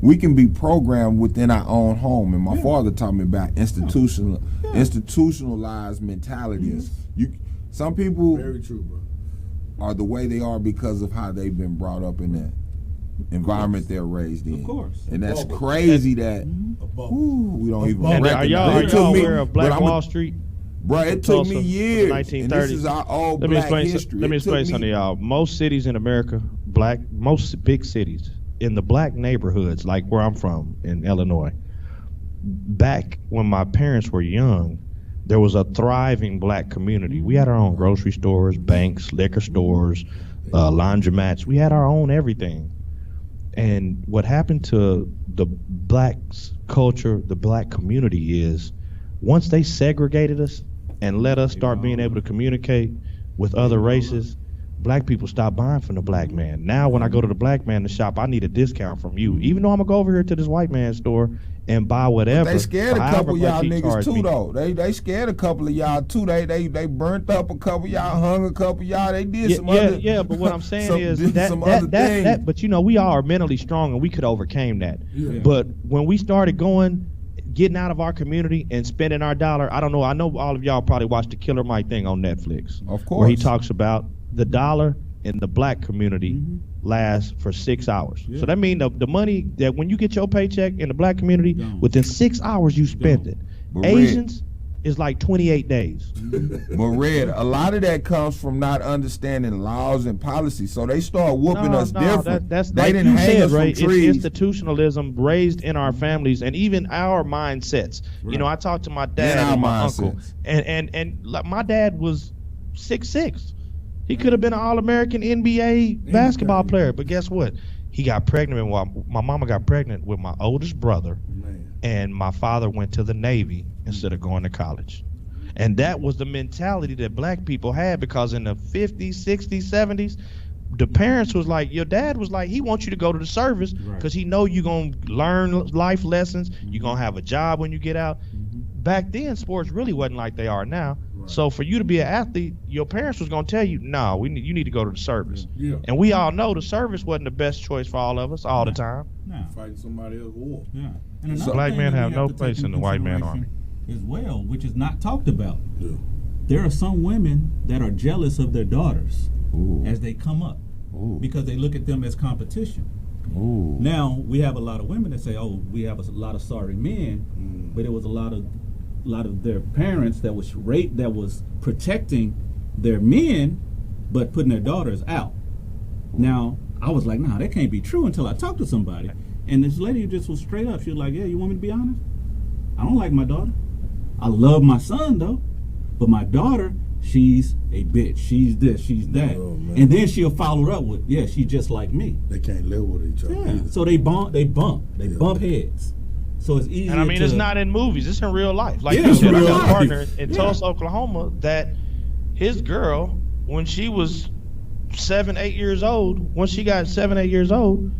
Speaker 9: We can be programmed within our own home, and my father taught me about institutionalized mentalities. Some people
Speaker 11: very true, bro.
Speaker 9: are the way they are because of how they've been brought up in that environment they're raised in.
Speaker 12: Of course.
Speaker 9: And that's crazy that we don't even recognize.
Speaker 15: Are y'all aware of Black Wall Street?
Speaker 9: Bro, it took me years.
Speaker 15: 1930s.
Speaker 9: And this is our old black history.
Speaker 15: Let me explain something to y'all. Most cities in America, most big cities, in the black neighborhoods, like where I'm from in Illinois, back when my parents were young, there was a thriving black community. We had our own grocery stores, banks, liquor stores,
Speaker 14: laundromats. We had our own everything. And what happened to the black culture, the black community is once they segregated us and let us start being able to communicate with other races, black people stop buying from the black man. Now when I go to the black man in the shop, I need a discount from you. Even though I'm going to go over here to this white man's store and buy whatever.
Speaker 9: But they scared a couple of y'all niggas too, though. They scared a couple of y'all too. They burnt up a couple of y'all, hung a couple of y'all. They did some other.
Speaker 14: Yeah, but what I'm saying is that, but you know, we all are mentally strong and we could overcame that. Yeah. But when we started getting out of our community and spending our dollar, I know all of y'all probably watched the Killer Mike thing on Netflix.
Speaker 9: Of course.
Speaker 14: Where he talks about the dollar in the black community lasts for 6 hours. Yeah. So that means the money that when you get your paycheck in the black community, within 6 hours you spent it. But Asians is like 28 days.
Speaker 9: But Red, a lot of that comes from not understanding laws and policies. So they start whooping us different.
Speaker 14: That's
Speaker 9: they
Speaker 14: like
Speaker 9: didn't hang us
Speaker 14: Ray,
Speaker 9: from trees.
Speaker 14: It's institutionalism raised in our families and even our mindsets. Right. You know, I talked to my dad and my uncle, and my dad was 6'6". He could have been an All-American NBA basketball player, but guess what? He got pregnant. My mama got pregnant with my oldest brother, and my father went to the Navy instead of going to college. And that was the mentality that black people had, because in the 50s, 60s, 70s, the parents was like, your dad was like, he wants you to go to the service because he know you're going to learn life lessons, you're going to have a job when you get out. Back then, sports really wasn't like they are now. So for you to be an athlete, your parents was going to tell you, no, you need to go to the service. Yeah. And we all know the service wasn't the best choice for all of us all the time.
Speaker 11: Fighting somebody else's war.
Speaker 12: Yeah. And
Speaker 14: so black men have no place in the white man army.
Speaker 12: As well, which is not talked about. Yeah. There are some women that are jealous of their daughters as they come up because they look at them as competition. Now, we have a lot of women that say, oh, we have a lot of sorry men, but it was a lot of their parents that was protecting their men but putting their daughters out. Now, I was like, nah, that can't be true until I talked to somebody. And this lady just was straight up. She was like, yeah, you want me to be honest? I don't like my daughter. I love my son, though. But my daughter, she's a bitch. She's this, she's that. And then she'll follow it up with, yeah, she's just like me.
Speaker 11: They can't live with each other.
Speaker 12: Yeah. So they bump heads. So it's easy.
Speaker 14: And I mean, it's not in movies. It's in real life. Like you said, I got a partner in Tulsa, Oklahoma, that his girl, when she was 7-8 years old, once she got 7-8 years old,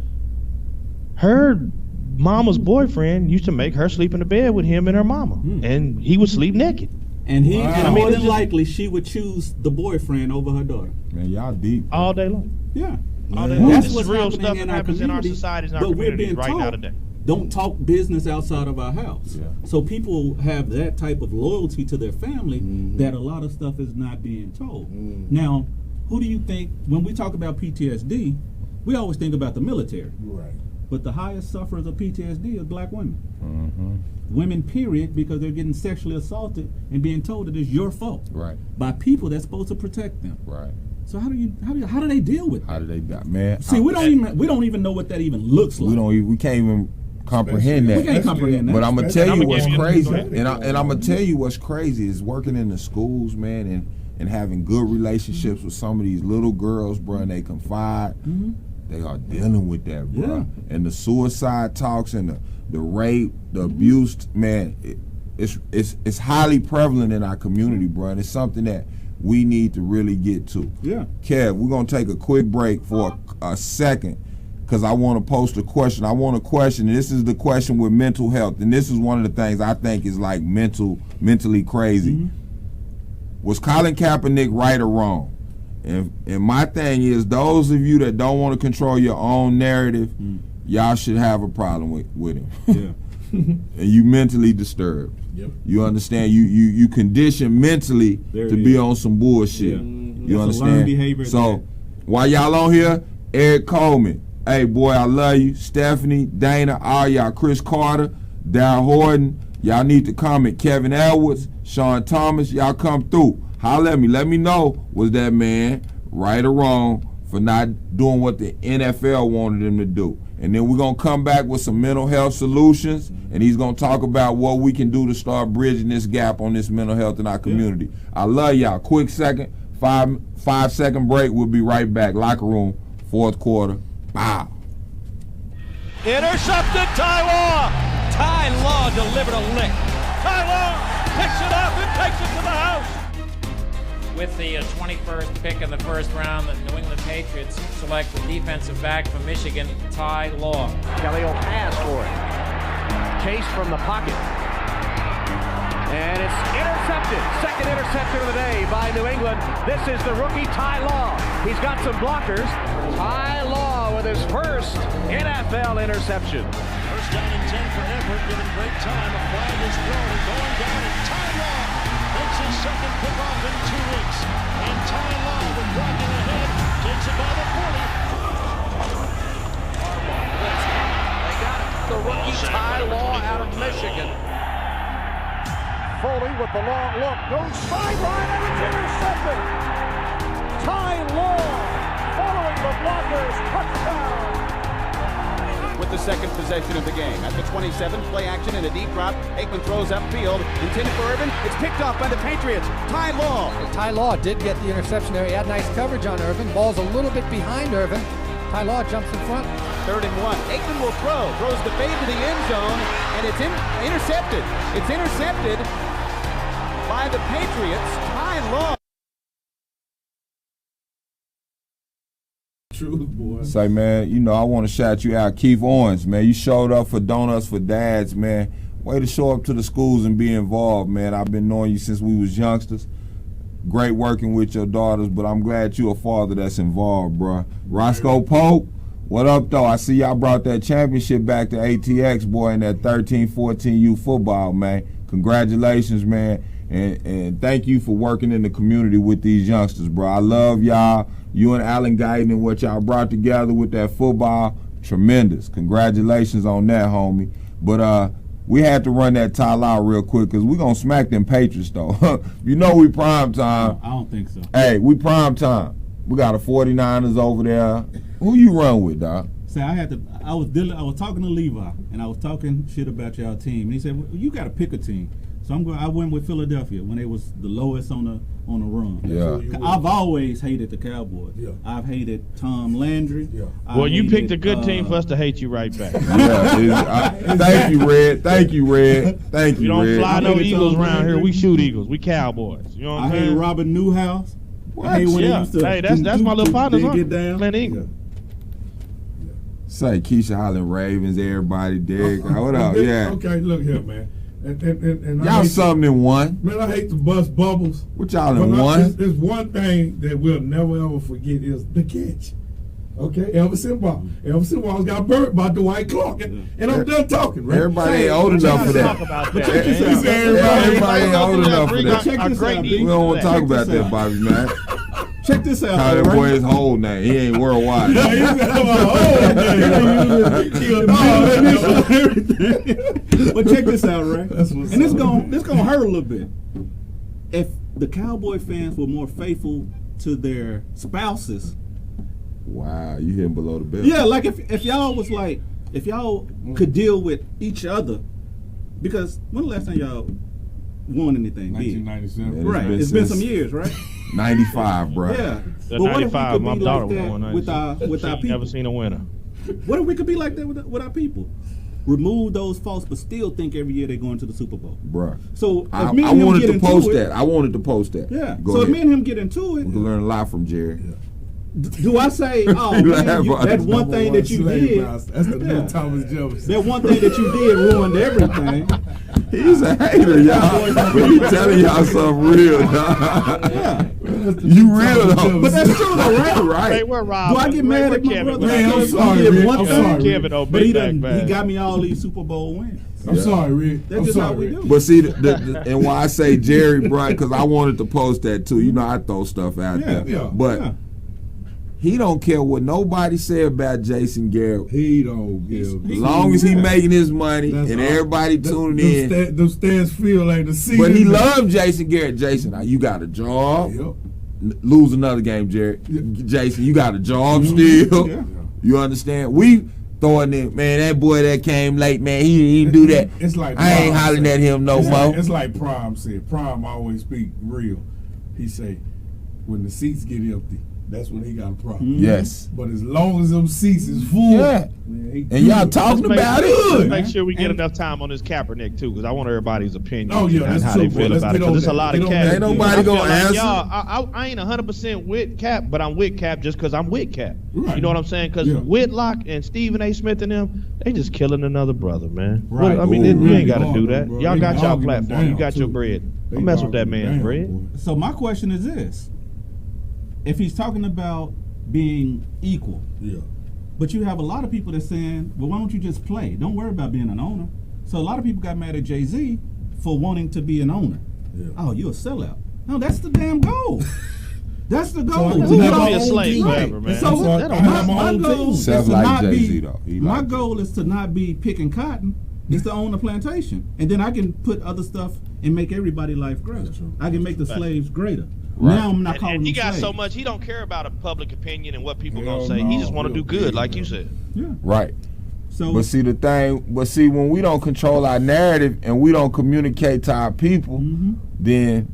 Speaker 14: her mama's boyfriend used to make her sleep in the bed with him and her mama, and he would sleep naked.
Speaker 12: And more than likely, she would choose the boyfriend over her daughter.
Speaker 9: Man, y'all deep.
Speaker 14: All day long.
Speaker 12: Yeah.
Speaker 14: All day long. That's what's real stuff that happens in our societies and our communities right now today.
Speaker 12: Don't talk business outside of our house. Yeah. So people have that type of loyalty to their family that a lot of stuff is not being told. Now, who do you think, when we talk about PTSD, we always think about the military.
Speaker 11: Right.
Speaker 12: But the highest sufferers of PTSD is black women. Women, period, because they're getting sexually assaulted and being told that it's your fault.
Speaker 9: Right.
Speaker 12: By people that's supposed to protect them.
Speaker 9: Right.
Speaker 12: So how do they deal with that?
Speaker 9: How do they die, man?
Speaker 12: See, we don't even know what that even looks like.
Speaker 9: We can't even comprehend that.
Speaker 12: We can't comprehend that.
Speaker 9: But I'm gonna tell you what's crazy, and I'm gonna tell you what's crazy is working in the schools, man, and having good relationships with some of these little girls, bro. And they confide. They are dealing with that, bro. Yeah. And the suicide talks and the rape, the abuse, man, it's highly prevalent in our community, bro. And it's something that we need to really get to.
Speaker 12: Yeah.
Speaker 9: Kev, we're gonna take a quick break for a second, because I want to post a question. I want a question, and this is the question with mental health, and this is one of the things I think is like mentally crazy. Was Colin Kaepernick right or wrong? And my thing is, those of you that don't want to control your own narrative, y'all should have a problem with him.
Speaker 12: Yeah.
Speaker 9: And you mentally disturbed.
Speaker 11: Yep.
Speaker 9: You understand? You conditioned mentally to be on some bullshit.
Speaker 12: Yeah.
Speaker 9: You understand?
Speaker 12: Behavior
Speaker 9: so while y'all on here, Eric Coleman, hey boy, I love you. Stephanie, Dana, all y'all, Chris Carter, Darryl Horton, y'all need to comment. Kevin Edwards, Sean Thomas, y'all come through. Holler at me. Let me know, was that man right or wrong for not doing what the NFL wanted him to do? And then we're going to come back with some mental health solutions, and he's going to talk about what we can do to start bridging this gap on this mental health in our community. I love y'all. Quick second. 5-second break. We'll be right back. Locker room, fourth quarter. Bow.
Speaker 2: Intercepted, Ty Law.
Speaker 1: Ty Law delivered a lick.
Speaker 2: Ty Law picks it up and takes it to the house.
Speaker 16: With the 21st pick in the first round, the New England Patriots select the defensive back from Michigan, Ty Law.
Speaker 2: Kelly will pass for it. Chase from the pocket. And it's intercepted. Second interception of the day by New England. This is the rookie Ty Law. He's got some blockers. Ty Law with his first NFL interception.
Speaker 4: First down and 10 for Everett, giving great time. A flag is thrown and going down, and Ty Law makes his second kickoff in 2 weeks. And Ty Law, with blocking ahead, takes it by the 40.
Speaker 1: They got it. The rookie Ty Law out of Michigan.
Speaker 2: Foley with the long look, goes sideline and it's intercepted. Ty Law following the blockers, touchdown.
Speaker 17: With the second possession of the game. At the 27, play action and a deep drop. Aikman throws upfield, intended for Irvin. It's picked off by the Patriots. Ty Law.
Speaker 18: Ty Law did get the interception there. He had nice coverage on Irvin. Ball's a little bit behind Irvin. Ty Law jumps in front.
Speaker 17: 3rd and 1. Aikman will throws the fade to the end zone, and it's intercepted. It's intercepted by the Patriots. Ty Law.
Speaker 11: True, boy.
Speaker 9: Say, man, you know, I want to shout you out. Keith Owens, man, you showed up for Donuts for Dads, man. Way to show up to the schools and be involved, man. I've been knowing you since we was youngsters. Great working with your daughters, but I'm glad you're a father that's involved, bro. Roscoe Pope, what up, though? I see y'all brought that championship back to ATX, boy, in that 13-14U football, man. Congratulations, man. And thank you for working in the community with these youngsters, bro. I love y'all. You and Allen Guyton and what y'all brought together with that football, tremendous. Congratulations on that, homie. But we had to run that tile out real quick because we're going to smack them Patriots, though. You know we prime time.
Speaker 12: I don't think so.
Speaker 9: Hey, we prime time. We got a 49ers over there. Who you run with, dog?
Speaker 12: See, I was talking to Levi, and I was talking shit about y'all team. And he said, well, you got to pick a team. So I went with Philadelphia when they was the lowest on the run.
Speaker 9: Yeah.
Speaker 12: I've always hated the Cowboys. Yeah. I've hated Tom Landry. Yeah.
Speaker 15: Well, you picked a good team for us to hate you right back.
Speaker 9: Thank you, Red. Thank you, Red. Thank you, Red.
Speaker 15: We don't fly no Eagles around here. We shoot Eagles. We Cowboys. You know what I'm saying?
Speaker 12: I hate Robin Newhouse.
Speaker 9: What?
Speaker 15: Hey, that's my little partner.
Speaker 12: Get down.
Speaker 15: Clint Eagle.
Speaker 9: Say Keisha Holland Ravens, everybody, Derek. What up? Yeah.
Speaker 11: Okay, look here, man. And
Speaker 9: y'all something in one.
Speaker 11: Man, I hate to bust bubbles.
Speaker 9: What y'all in one?
Speaker 11: There's one thing that we'll never ever forget is the catch. Okay, Elvis Inball got burnt by Dwight Clark, and I'm done talking. Right?
Speaker 9: Everybody ain't old enough for that. Everybody ain't old enough for that. We don't want to talk about that, Bobby, man.
Speaker 12: Check this out.
Speaker 9: How that boy is whole now. He ain't worldwide.
Speaker 12: But check this out, right? And it's gonna hurt a little bit. If the Cowboy fans were more faithful to their spouses.
Speaker 9: Wow, you hitting below the belt.
Speaker 12: Yeah, like if y'all was like, if y'all could deal with each other, because when the last time y'all won anything?
Speaker 11: 1997.
Speaker 12: Right. It's been some years, right?
Speaker 9: 95, bro.
Speaker 12: Yeah.
Speaker 15: But 95, my daughter won
Speaker 12: with our people.
Speaker 15: Never seen a winner.
Speaker 12: What if we could be like that with our people? Remove those faults, but still think every year they're going to the Super Bowl.
Speaker 9: Bruh.
Speaker 12: So
Speaker 9: I wanted to post that. I wanted to post that.
Speaker 12: Yeah.
Speaker 9: Go
Speaker 12: so
Speaker 9: ahead.
Speaker 12: if me and him get into it.
Speaker 9: We can learn a lot from Jerry.
Speaker 12: Yeah. Do I say, oh, man, that one thing that you did?
Speaker 11: That's the new Thomas Jefferson.
Speaker 12: That one thing that you did ruined everything.
Speaker 9: He's a hater, y'all. But he telling y'all something real, dog.
Speaker 12: Yeah.
Speaker 9: You real, though.
Speaker 12: But that's true, though, right?
Speaker 9: Right.
Speaker 15: Hey, where Rob?
Speaker 12: Do I get mad at my brother?
Speaker 11: Man, I'm sorry, Rick. I'm sorry,
Speaker 15: Kevin,
Speaker 12: but he got me all these Super Bowl wins.
Speaker 11: I'm sorry, Rick.
Speaker 12: That's just how we do.
Speaker 9: But see, and why I say Jerry, bro, because I wanted to post that too. You know, I throw stuff out there.
Speaker 11: Yeah.
Speaker 9: But he don't care what nobody say about Jason Garrett.
Speaker 11: He don't give.
Speaker 9: As long as he making his money and everybody tuning in.
Speaker 11: Those stands feel like the season.
Speaker 9: But he loved Jason Garrett. Jason, now you got a job.
Speaker 11: Yep.
Speaker 9: Lose another game, Jared. Jason, you got a job still. Yeah. You understand? We throwing it, man, that boy that came late, man, he didn't do that.
Speaker 11: It's like
Speaker 9: I ain't hollering at him no more.
Speaker 11: It's like Prime said. Prime always speak real. He say, when the seats get empty. That's when he got a problem.
Speaker 9: Yes.
Speaker 11: But as long as them seats is full, man,
Speaker 9: and y'all talking about it.
Speaker 15: Let's make sure we get enough time on this Kaepernick too, because I want everybody's opinion.
Speaker 11: Oh yeah,
Speaker 15: and how they feel about it. Because there's a lot of Cap.
Speaker 9: Ain't nobody gonna answer.
Speaker 15: Y'all, I ain't 100% with Cap, but I'm with Cap just because I'm with Cap.
Speaker 11: Right.
Speaker 15: You know what I'm saying? Because Whitlock and Stephen A. Smith and them, they just killing another brother, man.
Speaker 11: Right.
Speaker 15: Well, I mean, you ain't got to do that.
Speaker 11: Bro.
Speaker 15: Y'all
Speaker 11: They
Speaker 15: got y'all
Speaker 11: arguing
Speaker 15: platform. You
Speaker 11: down,
Speaker 15: got your
Speaker 11: too.
Speaker 15: bread.
Speaker 11: They
Speaker 15: Don't mess with that
Speaker 11: arguing
Speaker 15: man's
Speaker 11: down,
Speaker 15: bread.
Speaker 11: boy.
Speaker 12: So my question is this: if he's talking about being equal, but you have a lot of people that's saying, well, why don't you just play? Don't worry about being an owner. So a lot of people got mad at Jay-Z for wanting to be an owner. Oh, you're a sellout. No, that's the damn goal. That's the goal.
Speaker 15: So
Speaker 12: to
Speaker 15: be a slave forever, man.
Speaker 12: So my goal is to not be. My goal is to not be picking cotton. Is to own a plantation, and then I can put other stuff and make everybody's life greater. I can make the slaves greater. Right. Now I'm not calling them
Speaker 15: he got
Speaker 12: slaves.
Speaker 15: so much, he don't care about a public opinion and what people gonna say. He just want to do good, like you said.
Speaker 12: Yeah.
Speaker 9: Right. So, but see, when we don't control our narrative and we don't communicate to our people, then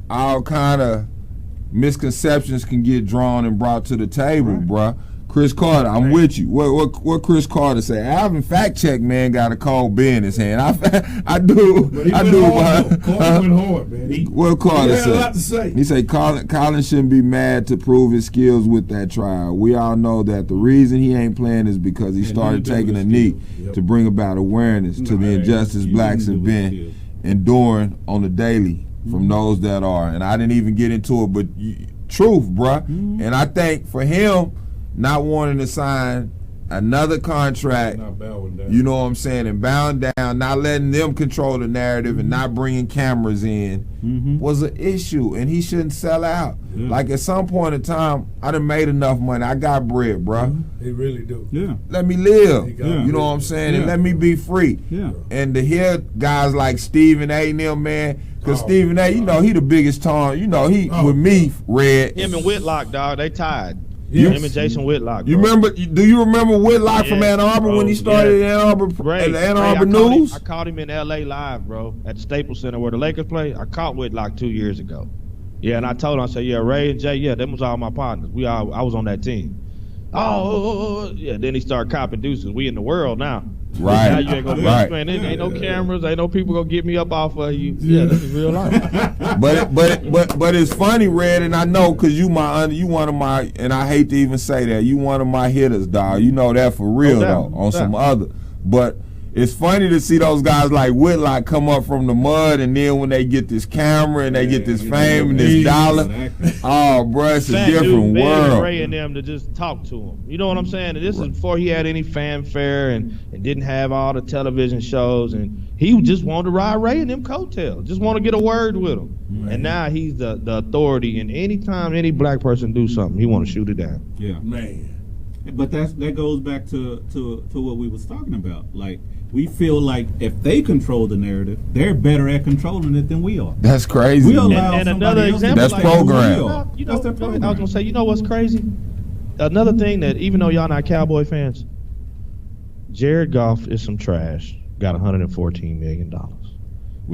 Speaker 9: all kind of misconceptions can get drawn and brought to the table, bruh. Chris Carter, I'm with you. What Chris Carter say? Alvin fact check man got a cold beer in his hand. I do.
Speaker 11: Carter went hard, man.
Speaker 9: What Carter
Speaker 11: had a lot to say.
Speaker 9: He said Colin shouldn't be mad to prove his skills with that trial. We all know that the reason he ain't playing is because he started taking a knee to bring about awareness to the injustice blacks have been enduring on the daily from those that are. And I didn't even get into it, but truth, bruh. And I think for him, not wanting to sign another contract, you know what I'm saying, and bowing down, not letting them control the narrative and not bringing cameras in was an issue, and he shouldn't sell out. Like at some point in time, I done made enough money. I got bread, bro.
Speaker 11: He really do.
Speaker 12: Yeah.
Speaker 9: Let me live. You know what I'm saying? And let me be free. And to hear guys like Stephen A. and them, man, because Stephen A., you know, he the biggest he with me, Red.
Speaker 15: Him and Whitlock, dog, they tied. Him and Jason Whitlock.
Speaker 9: You remember? Do you remember Whitlock from Ann Arbor when he started at the Ann Arbor News?
Speaker 15: I caught him in L.A. live, bro, at the Staples Center where the Lakers play. I caught Whitlock 2 years ago. Yeah, and I told him, I said, Ray and Jay, them was all my partners. I was on that team. Then he started copping deuces. We in the world now.
Speaker 9: Right.
Speaker 15: Now you ain't gonna man. There ain't no cameras. Ain't no people gonna get me up off of you. Yeah, this is real life.
Speaker 9: but it's funny, Red, and I know because you one of my, and I hate to even say that, you one of my hitters, dog. You know that for real though. On some other, but it's funny to see those guys like Whitlock come up from the mud, and then when they get this camera and they get this fame and this dollar, oh, bro, it's a different world.
Speaker 15: Ray and them to just talk to him. You know what I'm saying? And this is before he had any fanfare and didn't have all the television shows, and he just wanted to ride Ray and them coattails, just want to get a word with him. And now he's the authority, and anytime any black person do something, he want to shoot it down.
Speaker 12: Yeah, man. But that goes back to what we was talking about. Like, we feel like if they control the narrative, they're better at controlling it than we are.
Speaker 9: That's crazy.
Speaker 12: We allow and another example.
Speaker 9: That's like program.
Speaker 12: That's their program.
Speaker 15: I was gonna say, you know what's crazy? Another thing that even though y'all not Cowboy fans, Jared Goff is some trash. Got $114 million.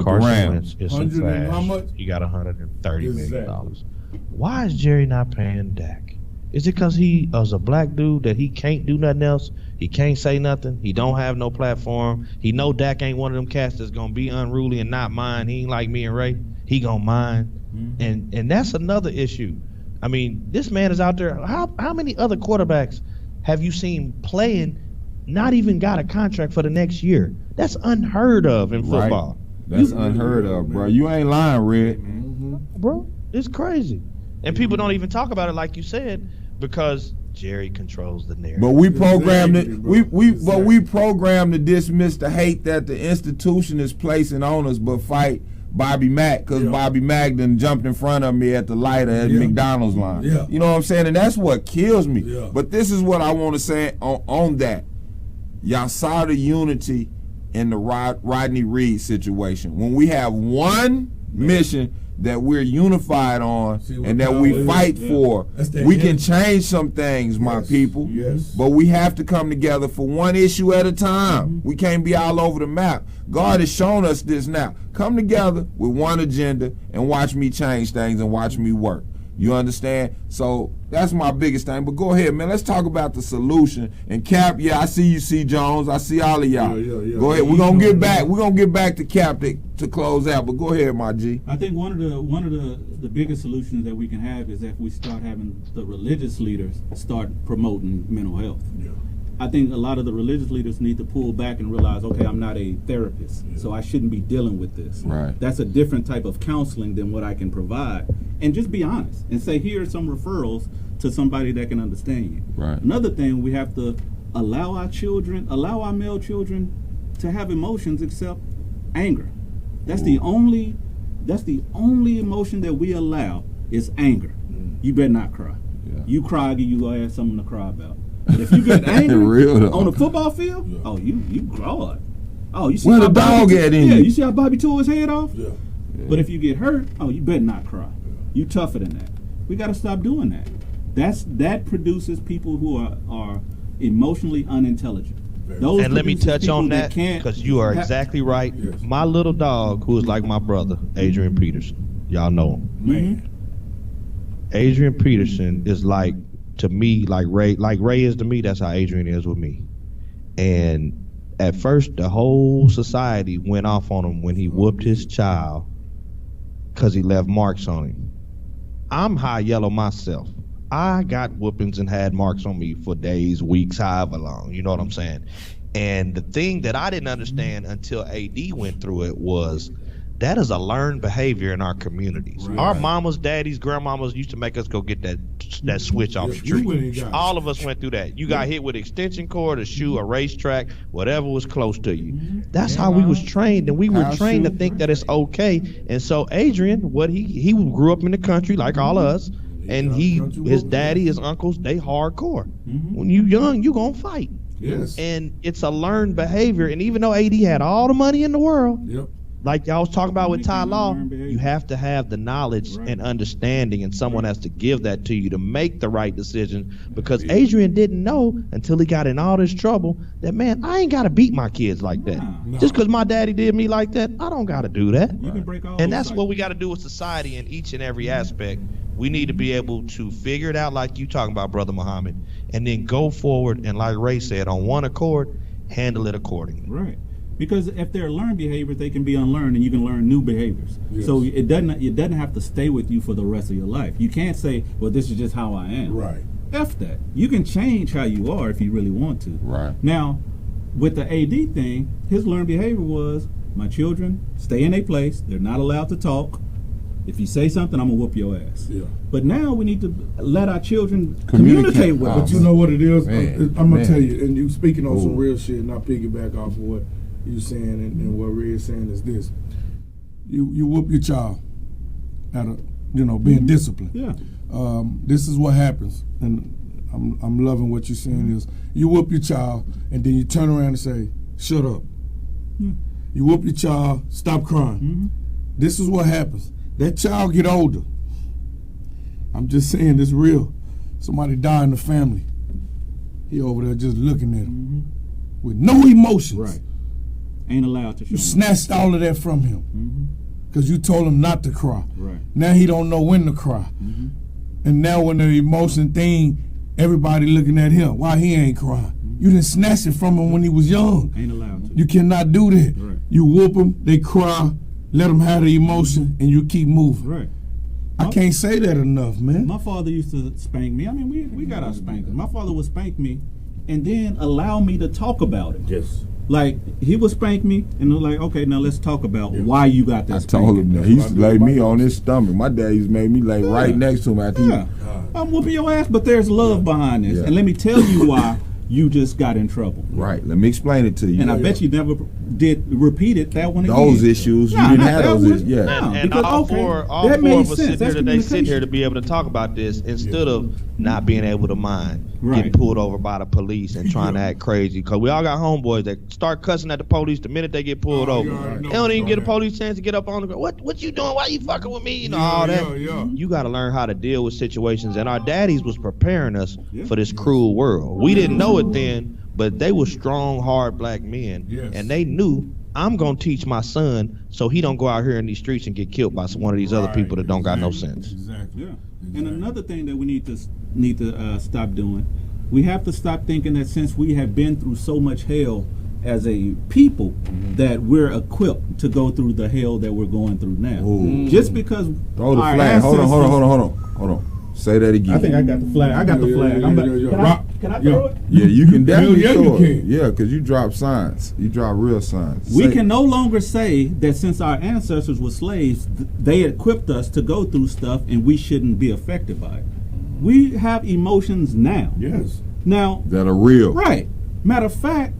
Speaker 15: Carson Wentz is some trash.
Speaker 11: How much?
Speaker 15: He got $130 million. Why is Jerry not paying Dak? Is it because he is a black dude that he can't do nothing else? He can't say nothing. He don't have no platform. He know Dak ain't one of them cats that's gonna be unruly and not mind. He ain't like me and Ray. He gonna mind. And that's another issue. I mean, this man is out there. How many other quarterbacks have you seen playing, not even got a contract for the next year? That's unheard of in football.
Speaker 9: Right. That's unheard of, bro. You ain't lying, Red.
Speaker 15: Bro, it's crazy. And people don't even talk about it like you said, because Jerry controls the narrative.
Speaker 9: But we programmed it. But we programmed to dismiss the hate that the institution is placing on us, but fight Bobby Mack because Bobby Mack done jumped in front of me at the light at McDonald's line. You know what I'm saying? And that's what kills me. But this is what I want to say on that. Y'all saw the unity in the Rodney Reed situation. When we have one mission that we're unified on and that we fight for, we can change some things, my people. But we have to come together for one issue at a time. We can't be all over the map. God has shown us this now. Come together with one agenda and watch me change things and watch me work. You understand? So that's my biggest thing. But go ahead, man. Let's talk about the solution. And Cap, yeah, I see you, C. Jones. I see all of y'all.
Speaker 11: Yeah.
Speaker 9: Go ahead. We're gonna get back. We're gonna get back to Cap to close out. But go ahead, my G.
Speaker 12: I think one of the biggest solutions that we can have is if we start having the religious leaders start promoting mental health. Yeah. I think a lot of the religious leaders need to pull back and realize, okay, I'm not a therapist, so I shouldn't be dealing with this.
Speaker 9: Right.
Speaker 12: That's a different type of counseling than what I can provide. And just be honest and say, here are some referrals to somebody that can understand you.
Speaker 9: Right.
Speaker 12: Another thing, we have to allow our male children to have emotions except anger. That's the only emotion that we allow is anger. You better not cry. Yeah. You cry, you gonna have something to cry about. But if you get angry on the football field, oh, you cry. Oh, you see
Speaker 9: where
Speaker 12: how
Speaker 9: the dog at in
Speaker 12: you see how Bobby tore his head off?
Speaker 11: Yeah.
Speaker 12: But if you get hurt, oh, you better not cry. You tougher than that. We got to stop doing that. That produces people who are emotionally unintelligent.
Speaker 14: And let me touch on that because you are exactly right. Yes. My little dog, who is like my brother, Adrian Peterson. Y'all know him.
Speaker 12: Man.
Speaker 14: Adrian Peterson is to me, like Ray is to me, that's how Adrian is with me. And at first, the whole society went off on him when he whooped his child because he left marks on him. I'm high yellow myself. I got whoopings and had marks on me for days, weeks, however long. You know what I'm saying? And the thing that I didn't understand until AD went through it was that is a learned behavior in our communities. Right. Our mamas, daddies, grandmamas used to make us go get that switch off the tree. All of us went through that. You got hit with extension cord, a shoe, a racetrack, whatever was close to you. That's how we was trained, and we were trained to think that it's okay. And so Adrian, he grew up in the country like all of us, and his daddy, his uncles, they hardcore. When you young, you gonna fight.
Speaker 11: Yes.
Speaker 14: And it's a learned behavior. And even though AD had all the money in the world, like y'all was talking about with Ty Law, you have to have the knowledge and understanding, and someone has to give that to you to make the right decision, because Adrian didn't know until he got in all this trouble that, man, I ain't got to beat my kids like that. Just because my daddy did me like that, I don't got to do that. And that's what we got to do with society in each and every aspect. We need to be able to figure it out like you talking about, Brother Muhammad, and then go forward and, like Ray said, on one accord, handle it accordingly.
Speaker 12: Right. Because if they're learned behaviors, they can be unlearned, and you can learn new behaviors. Yes. So it doesn't have to stay with you for the rest of your life. You can't say, well, this is just how I am.
Speaker 11: Right.
Speaker 12: F that. You can change how you are if you really want to.
Speaker 9: Right.
Speaker 12: Now, with the AD thing, his learned behavior was, my children stay in their place. They're not allowed to talk. If you say something, I'm going to whoop your ass.
Speaker 11: Yeah.
Speaker 12: But now we need to let our children communicate with us.
Speaker 11: But you know what it is? I'm going to tell you, and you speaking on some real shit, and I'll piggyback off of what you're saying, and what Ray is saying is this. You whoop your child out of, being disciplined.
Speaker 12: Yeah.
Speaker 11: This is what happens, and I'm loving what you're saying is, you whoop your child, and then you turn around and say, shut up. You whoop your child, stop crying. This is what happens. That child get older. I'm just saying this real. Somebody die in the family. He over there just looking at him with no emotions.
Speaker 12: Right. Ain't allowed to show.
Speaker 11: You snatched all of that from him because you told him not to cry.
Speaker 12: Right.
Speaker 11: Now he don't know when to cry. And now when the emotion thing, everybody looking at him. Why he ain't crying? You didn't snatch it from him when he was young.
Speaker 12: Ain't allowed to.
Speaker 11: You cannot do that.
Speaker 12: Right.
Speaker 11: You whoop them, they cry, let them have the emotion, and you keep moving.
Speaker 12: Right.
Speaker 11: I can't say that enough, man.
Speaker 12: My father used to spank me. I mean, we got our spankings. My father would spank me and then allow me to talk about it.
Speaker 11: Yes.
Speaker 12: Like, he would spank me, and they're like, okay, now let's talk about why you got that spanking.
Speaker 9: I told him that. He used to lay me on his stomach. My dad used to make me lay right next to him after
Speaker 12: I'm whooping your ass, but there's love behind this. And let me tell you why you just got in trouble.
Speaker 9: Right. Let me explain it to you.
Speaker 12: And I bet you never did repeat it that one again.
Speaker 9: Those issues, you didn't have those issues. Yeah.
Speaker 14: And all four of us sit here today, to be able to talk about this instead of not being able to mind getting pulled over by the police and trying to act crazy. Because we all got homeboys that start cussing at the police the minute they get pulled over. They don't even get a police chance to get up on the ground. What you doing? Why you fucking with me? All that. You got to learn how to deal with situations. And our daddies was preparing us for this cruel world. We didn't know it then, but they were strong, hard black men. And they knew I'm gonna teach my son so he don't go out here in these streets and get killed by one of these other people that don't got no sense.
Speaker 12: Exactly. Yeah. And another thing that we need to stop doing, we have to stop thinking that since we have been through so much hell as a people, that we're equipped to go through the hell that we're going through now. Just because
Speaker 9: throw the flag. Hold on. Say that again.
Speaker 12: I think I got the flag. Can I throw it?
Speaker 9: Yeah, you can definitely throw it. Yeah, because you drop signs. You drop real signs.
Speaker 12: We can no longer say that since our ancestors were slaves, they equipped us to go through stuff and we shouldn't be affected by it. We have emotions now.
Speaker 11: Yes.
Speaker 12: Now.
Speaker 9: That are real.
Speaker 12: Right. Matter of fact,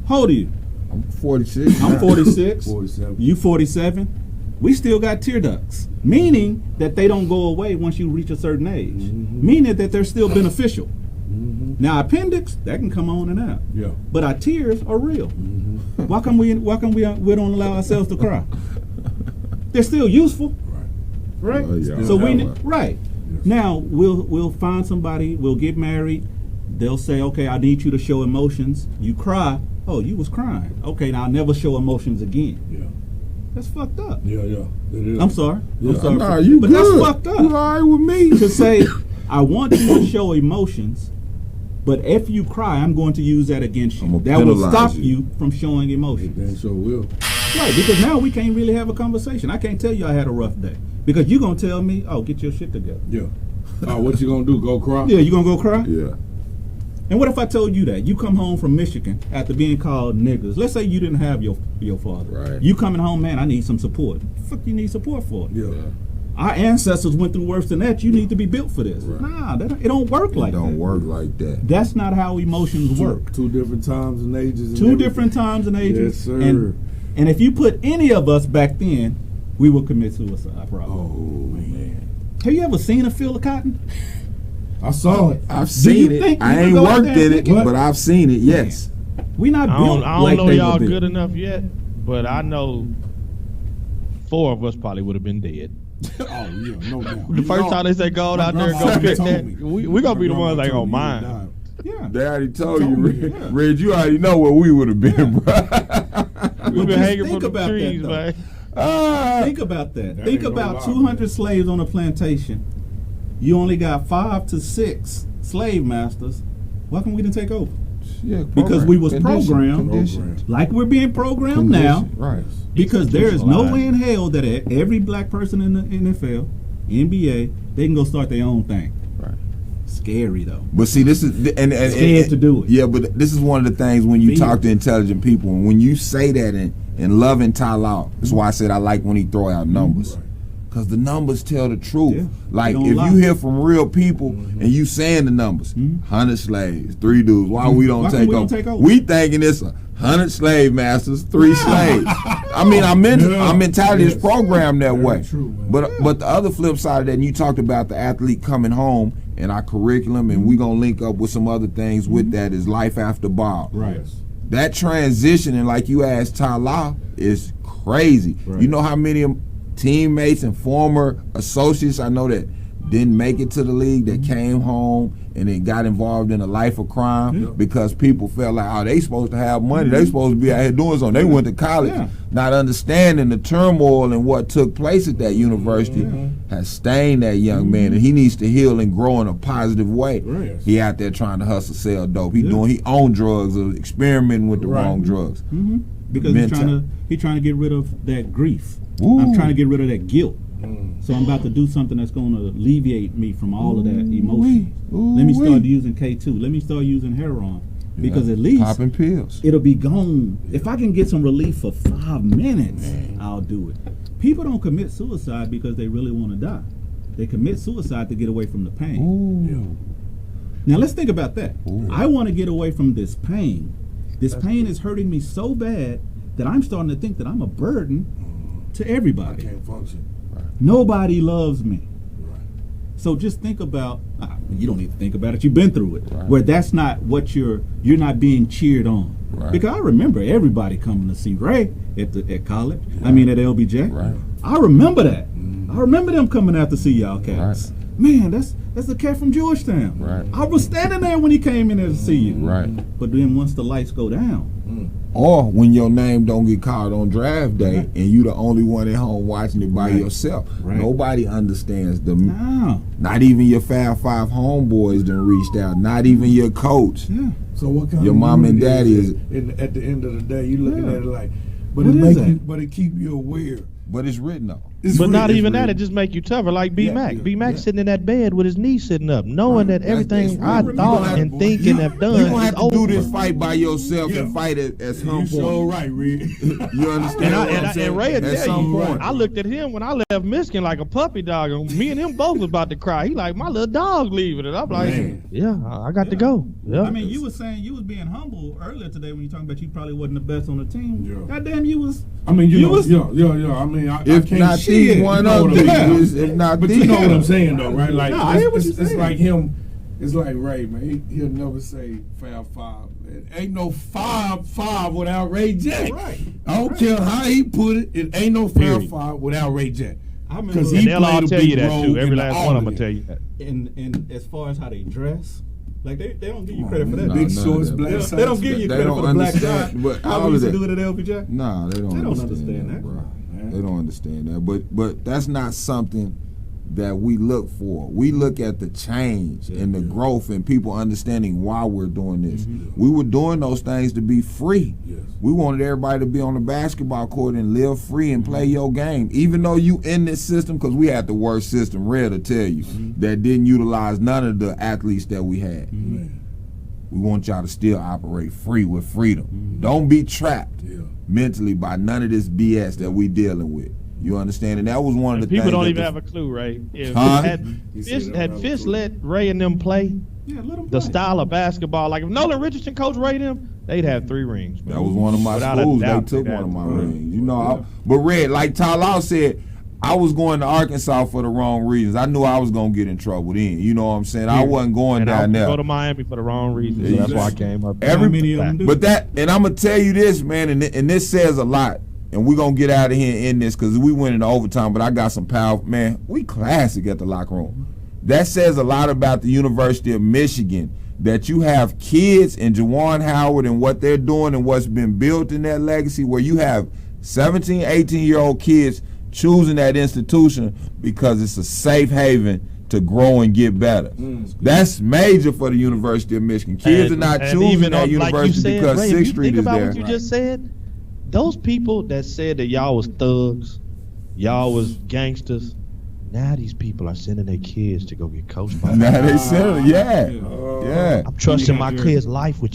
Speaker 12: how old are you?
Speaker 9: I'm 46.
Speaker 12: I'm 46.
Speaker 11: 47.
Speaker 12: You 47. We still got tear ducts, meaning that they don't go away once you reach a certain age, meaning that they're still beneficial. Now, appendix, that can come on and out.
Speaker 11: Yeah.
Speaker 12: But our tears are real. Why come we don't allow ourselves to cry? They're still useful. Right? So right. Yes. Now we'll find somebody, we'll get married, they'll say, okay, I need you to show emotions. You cry. Oh, you was crying. Okay, now I'll never show emotions again.
Speaker 11: Yeah.
Speaker 12: That's fucked up.
Speaker 11: Yeah, it is.
Speaker 12: I'm sorry.
Speaker 11: Yeah.
Speaker 12: I'm sorry.
Speaker 9: Nah, you
Speaker 12: but
Speaker 9: good.
Speaker 12: That's fucked up.
Speaker 9: You all right with me?
Speaker 12: To say, I want you to show emotions, but if you cry, I'm going to use that against you. That will stop you from showing emotions.
Speaker 11: It sure will.
Speaker 12: Right, because now we can't really have a conversation. I can't tell you I had a rough day. Because you're going to tell me, oh, get your shit together.
Speaker 11: Yeah. What you going to do, go cry?
Speaker 12: Yeah, you going to go cry?
Speaker 9: Yeah.
Speaker 12: And what if I told you that? You come home from Michigan after being called niggas. Let's say you didn't have your father.
Speaker 9: Right.
Speaker 12: You coming home, man, I need some support. What the fuck you need support for?
Speaker 11: Yeah.
Speaker 12: Our ancestors went through worse than that. You need to be built for this. Right. Nah, it don't work like that.
Speaker 9: It don't work like that.
Speaker 12: That's not how emotions work.
Speaker 11: Two different times and ages.
Speaker 12: Two different times and ages.
Speaker 11: Yes, sir.
Speaker 12: And if you put any of us back then, we would commit suicide probably.
Speaker 11: Oh, man.
Speaker 12: Have you ever seen a field of cotton?
Speaker 11: I saw it.
Speaker 9: I've seen it. I ain't worked in it, but I've seen it. Yes.
Speaker 12: We not built
Speaker 15: I don't
Speaker 12: like
Speaker 15: know
Speaker 12: they
Speaker 15: y'all
Speaker 12: were built.
Speaker 15: good enough yet, but I know 4 of us probably would have been dead.
Speaker 11: Oh yeah, no doubt.
Speaker 15: The first time they say go out there and go pick that, we gonna be the ones that ain't gonna mind.
Speaker 12: Yeah.
Speaker 9: They already told you, Reg. You already know where we would have been, bro.
Speaker 15: We've been hanging from the trees, man.
Speaker 12: Think about that. Think about 200 slaves on a plantation. You only got 5 to 6 slave masters. Why come we didn't take over?
Speaker 9: Yeah,
Speaker 12: because we was programmed like we're being programmed now.
Speaker 9: Right.
Speaker 12: Because there is no way in hell that every black person in the NFL, NBA, they can go start their own thing.
Speaker 9: Right.
Speaker 12: Scary though.
Speaker 9: But see, this is
Speaker 12: scared to do it.
Speaker 9: Yeah, but this is one of the things when you talk to intelligent people, and when you say that in loving Ty Law, that's why I said I like when he throw out numbers. Right. Because the numbers tell the truth. Yeah, like, if you hear from real people and you saying the numbers, 100 slaves, 3 dudes, why we don't take over? We thinking it's 100 slave masters, 3 slaves. I mean, our mentality is programmed that way.
Speaker 11: True,
Speaker 9: but the other flip side of that, and you talked about the athlete coming home and our curriculum, and we going to link up with some other things with that, is life after ball.
Speaker 12: Right.
Speaker 9: That transition, and like you asked Ty Law, is crazy. Right. You know how many teammates and former associates I know that didn't make it to the league, that came home and then got involved in a life of crime because people felt like, oh, they supposed to have money, they supposed to be out here doing something. They went to college, not understanding the turmoil and what took place at that university has stained that young man, and he needs to heal and grow in a positive way.
Speaker 11: Right.
Speaker 9: He out there trying to hustle, sell dope. He own drugs or experimenting with the wrong drugs.
Speaker 12: Because he's trying to get rid of that grief. I'm trying to get rid of that guilt. So I'm about to do something that's going to alleviate me from all of that emotion. Let me start using K2. Let me start using heroin. Because at least
Speaker 9: popping pills,
Speaker 12: it'll be gone. If I can get some relief for 5 minutes, I'll do it. People don't commit suicide because they really want to die. They commit suicide to get away from the pain. Now let's think about that. I want to get away from this pain. This pain is hurting me so bad that I'm starting to think that I'm a burden to everybody.
Speaker 11: I can't function.
Speaker 12: Nobody loves me. So just think about, you don't need to think about it, you've been through it, where that's not what you're not being cheered on. Because I remember everybody coming to see Ray at college, at LBJ. I remember that. I remember them coming out to see y'all cats. man, that's the cat from Georgetown.
Speaker 9: Right.
Speaker 12: I was standing there when he came in there to see you.
Speaker 9: Right.
Speaker 12: But then once the lights go down.
Speaker 9: Or when your name don't get called on draft day and you the only one at home watching it by yourself. Right. Nobody understands not even your Fab Five homeboys done reached out. Not even your coach.
Speaker 11: Yeah. So what kind
Speaker 9: your
Speaker 11: of
Speaker 9: mom and daddy is
Speaker 11: at the end of the day, you looking at it like, but it keep you aware.
Speaker 9: But it's written though.
Speaker 15: But not even that, it just make you tougher. Like B-Mac. B-Mac sitting in that bed with his knee sitting up, knowing that everything I thought and think and have done.
Speaker 9: You don't have to do this fight by yourself and fight at some point.
Speaker 11: You're so right, Reed.
Speaker 9: You understand
Speaker 15: and Ray
Speaker 9: at some point.
Speaker 15: I looked at him when I left Michigan like a puppy dog. And me and him both was about to cry. He like, my little dog leaving. And I'm like, I got to go. Yeah.
Speaker 12: I mean, you was saying you was being humble earlier today when you talking about you probably wasn't the best on the team. Yeah. Goddamn, you was.
Speaker 11: I mean, you know, I mean, I
Speaker 9: if
Speaker 11: can't
Speaker 9: not these one of these, if not
Speaker 11: but
Speaker 9: these.
Speaker 11: you know what I'm saying though, right? Like
Speaker 12: it's
Speaker 11: like him. It's like Ray, man. He'll never say Fab Five. It ain't no five without Ray Jack. Right. I don't care how he put it. It ain't no Fab Five without Ray Jack.
Speaker 15: Because he played a big role too. Every last one of them will tell you that.
Speaker 12: And as far as how they dress. Like they don't give you credit for that.
Speaker 11: Big shorts, black socks.
Speaker 12: They don't give you credit for the black guy.
Speaker 9: But
Speaker 12: how we used to do it at LBJ?
Speaker 9: Nah, they don't understand that, bro. They don't understand that. But that's not something that we look for. We look at the change and the growth and people understanding why we're doing this. We were doing those things to be free. Yes. We wanted everybody to be on the basketball court and live free and play your game. Even though you in this system, because we had the worst system, Red to tell you, that didn't utilize none of the athletes that we had. We want y'all to still operate free with freedom. Don't be trapped mentally by none of this BS that we dealing with. You understand? And that was one of the
Speaker 15: people
Speaker 9: things.
Speaker 15: People don't even have a clue, Ray. If had Fish let Ray and them play the style of basketball, like if Nolan Richardson coached Ray them, they'd have 3 rings. Man.
Speaker 9: That was one of my schools. They took one of my rings. You know, but Red, like Tyler said, I was going to Arkansas for the wrong reasons. I knew I was going to get in trouble then. You know what I'm saying? I wasn't going down there.
Speaker 15: I go to Miami for the wrong reasons. So that's why I came up.
Speaker 9: But that, and I'm going to tell you this, man, and this says a lot. And we're going to get out of here and end this because we went into overtime, but I got some power. Man, we classic at the locker room. That says a lot about the University of Michigan, that you have kids in Juwan Howard and what they're doing and what's been built in that legacy, where you have 17, 18-year-old kids choosing that institution because it's a safe haven to grow and get better. That's major for the University of Michigan. Kids are not choosing that university because 6th Street is there.
Speaker 15: Think about what you just said. Those people that said that y'all was thugs, y'all was gangsters, now these people are sending their kids to go get coached by.
Speaker 9: Now they send yeah.
Speaker 15: I'm trusting my kid's life with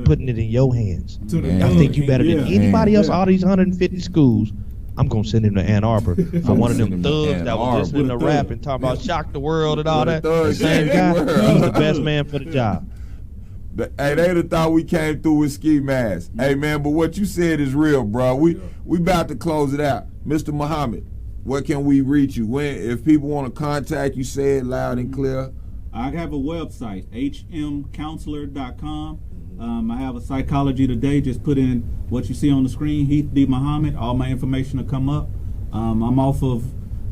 Speaker 15: putting it in your hands. I think you better than anybody else. All these 150 schools, I'm gonna send him to Ann Arbor for one of them thugs that was listening to rap and talking about shock the world and all that. The same guy, he's the best man for the job.
Speaker 9: Hey, they'd have thought we came through with ski masks. Hey, man, but what you said is real, bro. We about to close it out. Mr. Muhammad, where can we reach you? If people want to contact you, say it loud and clear.
Speaker 12: I have a website, hmcounselor.com. I have a Psychology Today. Just put in what you see on the screen, Heath D. Muhammad. All my information will come up. I'm off of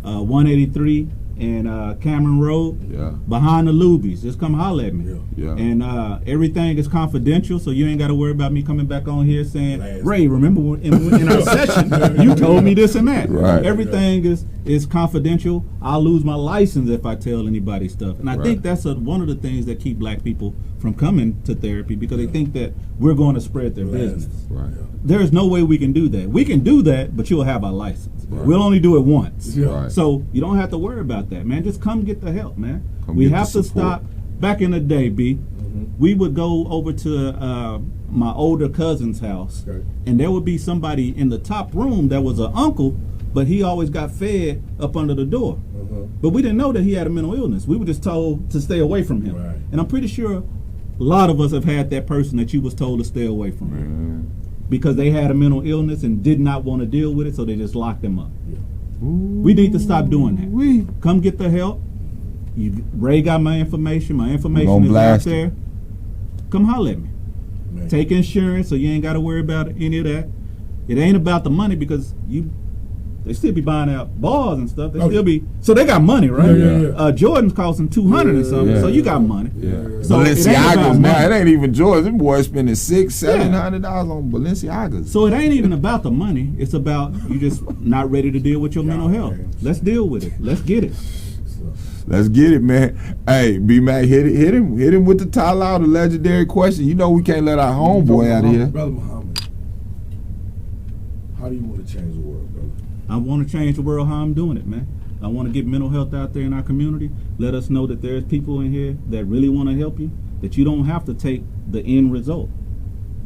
Speaker 12: 183 and Cameron Road, behind the Lubies. Just come holler at me. And everything is confidential, so you ain't got to worry about me coming back on here saying, Ray, remember in our session, you told me this and that.
Speaker 9: Right.
Speaker 12: Everything is confidential. I'll lose my license if I tell anybody stuff. And I think that's one of the things that keep black people from coming to therapy, because they think that we're going to spread their business.
Speaker 9: Right.
Speaker 12: There's no way we can do that. We can do that, but you'll have our license. We'll only do it once. So you don't have to worry about that, man. Just come get the help, man. We have to stop. Back in the day, B, we would go over to my older cousin's house, and there would be somebody in the top room that was an uncle, but he always got fed up under the door. But we didn't know that he had a mental illness. We were just told to stay away from him. And I'm pretty sure a lot of us have had that person that you was told to stay away from. Because they had a mental illness and did not want to deal with it, so they just locked them up. We need to stop doing that. Come get the help. Ray got my information. My information is out there. Come holler at me. Take insurance, so you ain't got to worry about any of that. It ain't about the money, because They still be buying out bars and stuff. They still be. So they got money, right?
Speaker 11: Yeah.
Speaker 12: Jordan's costing $200 and something. So you got money.
Speaker 9: So Balenciagas, man, it ain't even Jordans. Them boys spending $600-$700 on Balenciagas.
Speaker 12: So it ain't even about the money. It's about you just not ready to deal with your mental health. Let's deal with it. Let's get it.
Speaker 9: Let's get it, man. Hey, B-Mac, hit him with the Tyler, the legendary question. You know we can't let our homeboy out of here.
Speaker 11: Brother Muhammad, how do you want to change the world, brother?
Speaker 12: I want to change the world how I'm doing it, man. I want to get mental health out there in our community. Let us know that there's people in here that really want to help you, that you don't have to take the end result.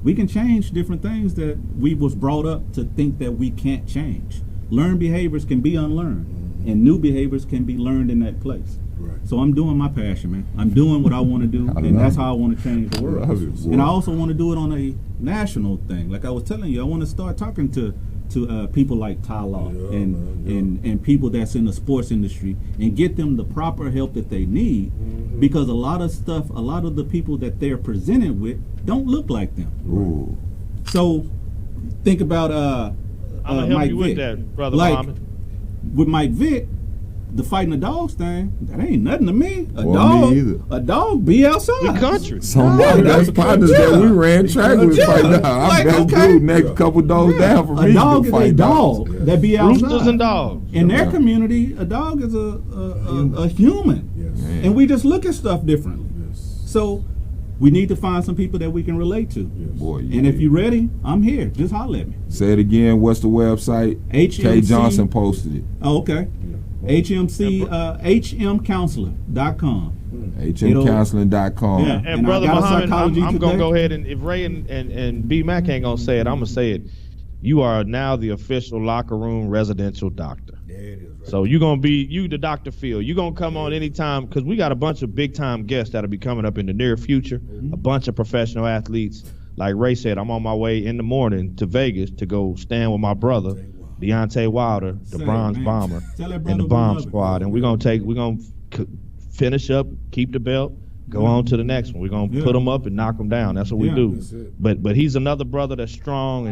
Speaker 12: We can change different things that we was brought up to think that we can't change. Learned behaviors can be unlearned, and new behaviors can be learned in that place. Right. So I'm doing my passion, man. I'm doing what I want to do, and that's how I want to change the world. And I also want to do it on a national thing. Like I was telling you, I want to start talking to people like Tyler and people that's in the sports industry and get them the proper help that they need, because a lot of the people that they're presented with don't look like them.
Speaker 9: Ooh.
Speaker 12: So think about
Speaker 15: I'm
Speaker 12: Mike
Speaker 15: you
Speaker 12: Vick.
Speaker 15: with that, brother
Speaker 12: like,
Speaker 15: Muhammad.
Speaker 12: With Mike Vick, the fighting the dogs thing, that ain't nothing to me. A dog be outside.
Speaker 15: We country.
Speaker 9: That's partners that we ran track with fighting down. I'm best dude next couple dogs down for me.
Speaker 12: A dog is a dog that be outside.
Speaker 15: Roosters and dogs.
Speaker 12: In their community, a dog is a human. Yes. And we just look at stuff differently. Yes. So we need to find some people that we can relate to. Yes. Boy, and if you're ready, I'm here. Just holler at me.
Speaker 9: Say it again. What's the website?
Speaker 12: HMC.
Speaker 9: K Johnson posted it.
Speaker 12: Oh, okay. HMcounselor.com.
Speaker 9: HMcounseling.com.
Speaker 15: Yeah. And Brother Muhammad, I'm going to go ahead, and if Ray and B-Mac ain't going to say it, I'm going to say it. You are now the official locker room residential doctor. There it is. Right. So you're going to be, the Dr. Phil. You're going to come on anytime, because we got a bunch of big-time guests that'll be coming up in the near future, a bunch of professional athletes. Like Ray said, I'm on my way in the morning to Vegas to go stand with my brother, Deontay Wilder, the Bronze Bomber, and the Bomb Squad, and we're gonna finish up, keep the belt, go on to the next one. We're gonna put them up and knock them down. That's what we do. But he's another brother that's strong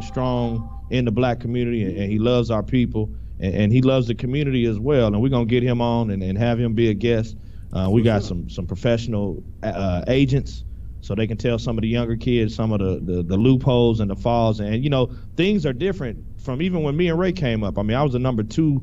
Speaker 15: in the black community, and he loves our people, and he loves the community as well. And we're gonna get him on and have him be a guest. We got some professional agents, so they can tell some of the younger kids some of the loopholes and the falls. And things are different from even when me and Ray came up. I mean, I was the number 2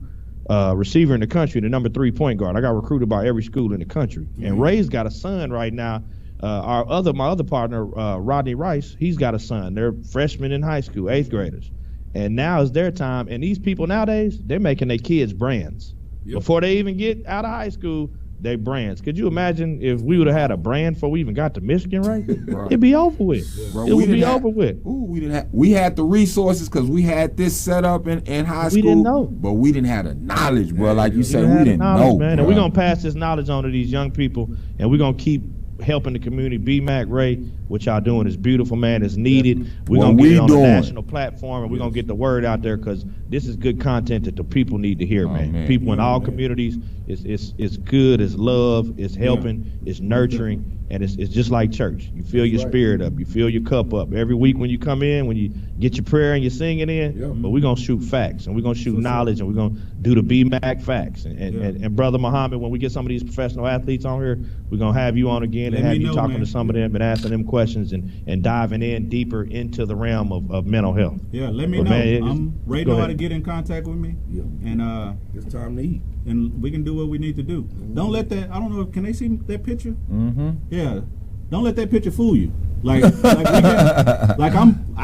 Speaker 15: receiver in the country, the number 3 point guard. I got recruited by every school in the country. And Ray's got a son right now. My other partner, Rodney Rice, he's got a son. They're freshmen in high school, 8th graders. And now is their time. And these people nowadays, they're making their kids brands. Yep. Before they even get out of high school, they brands. Could you imagine if we would have had a brand before we even got to Michigan, right? It'd be over with. Bro, it would be over with.
Speaker 9: We had the resources because we had this set up in high school.
Speaker 15: We didn't know.
Speaker 9: But we didn't have the knowledge, bro. Like you said, we didn't know. Man.
Speaker 15: And we're going to pass this knowledge on to these young people, and we're going to keep helping the community. B-Mac, Ray, what y'all doing is beautiful, man. It's needed. We're going to get it on a national platform, and we're going to get the word out there, because this is good content that the people need to hear, man. People in all communities, it's good, it's love, it's helping, it's nurturing, and it's just like church. You fill your spirit up, you fill your cup up. Every week when you come in, when you get your prayer and you're singing in, but we're going to shoot facts, and we're going to shoot knowledge, and we're going to do the B-Mac facts. And Brother Muhammad, when we get some of these professional athletes on here, we're going to have you on again and have you talking to some of them and asking them questions and diving in deeper into the realm of mental health.
Speaker 12: Yeah, let me know. Man, I'm ready to know how to get in contact with me. Yeah. And
Speaker 11: it's time to eat.
Speaker 12: And we can do what we need to do. Don't let that, I don't know, can they see that picture? Mm-hmm. Yeah. Don't let that picture fool you. I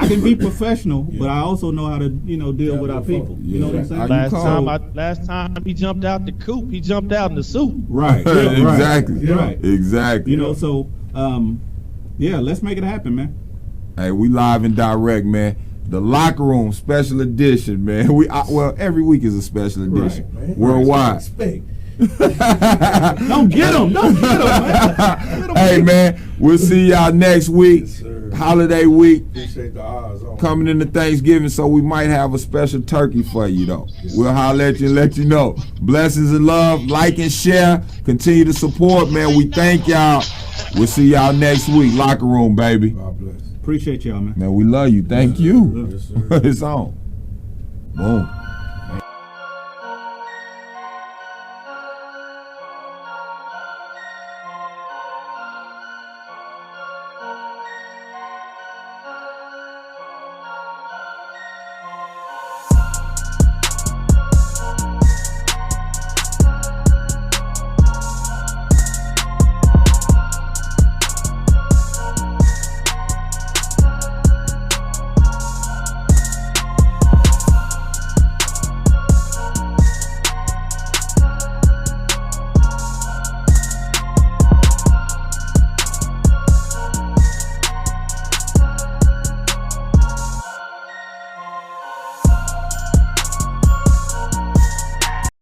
Speaker 12: can be professional, but I also know how to, deal with our people. You know what I'm saying?
Speaker 15: Last time he jumped out the coop, he jumped out in the suit.
Speaker 12: Right.
Speaker 9: Exactly.
Speaker 12: Right.
Speaker 9: Exactly.
Speaker 12: So let's make it happen, man.
Speaker 9: Hey, we live and direct, man. The Locker Room Special Edition, man. Every week is a special edition. Right, worldwide.
Speaker 12: Don't get them, man.
Speaker 9: Hey, man, we'll see y'all next week. Yes, holiday week.
Speaker 11: Appreciate the odds on.
Speaker 9: Coming into Thanksgiving, so we might have a special turkey for you, though. Yes, we'll holler at you and let you know. Blessings and love. Like and share. Continue to support, man. We thank y'all. We'll see y'all next week. Locker Room, baby.
Speaker 11: God bless.
Speaker 12: Appreciate y'all, man.
Speaker 9: Man, we love you. Thank you.
Speaker 11: Yes,
Speaker 9: it's on. Boom.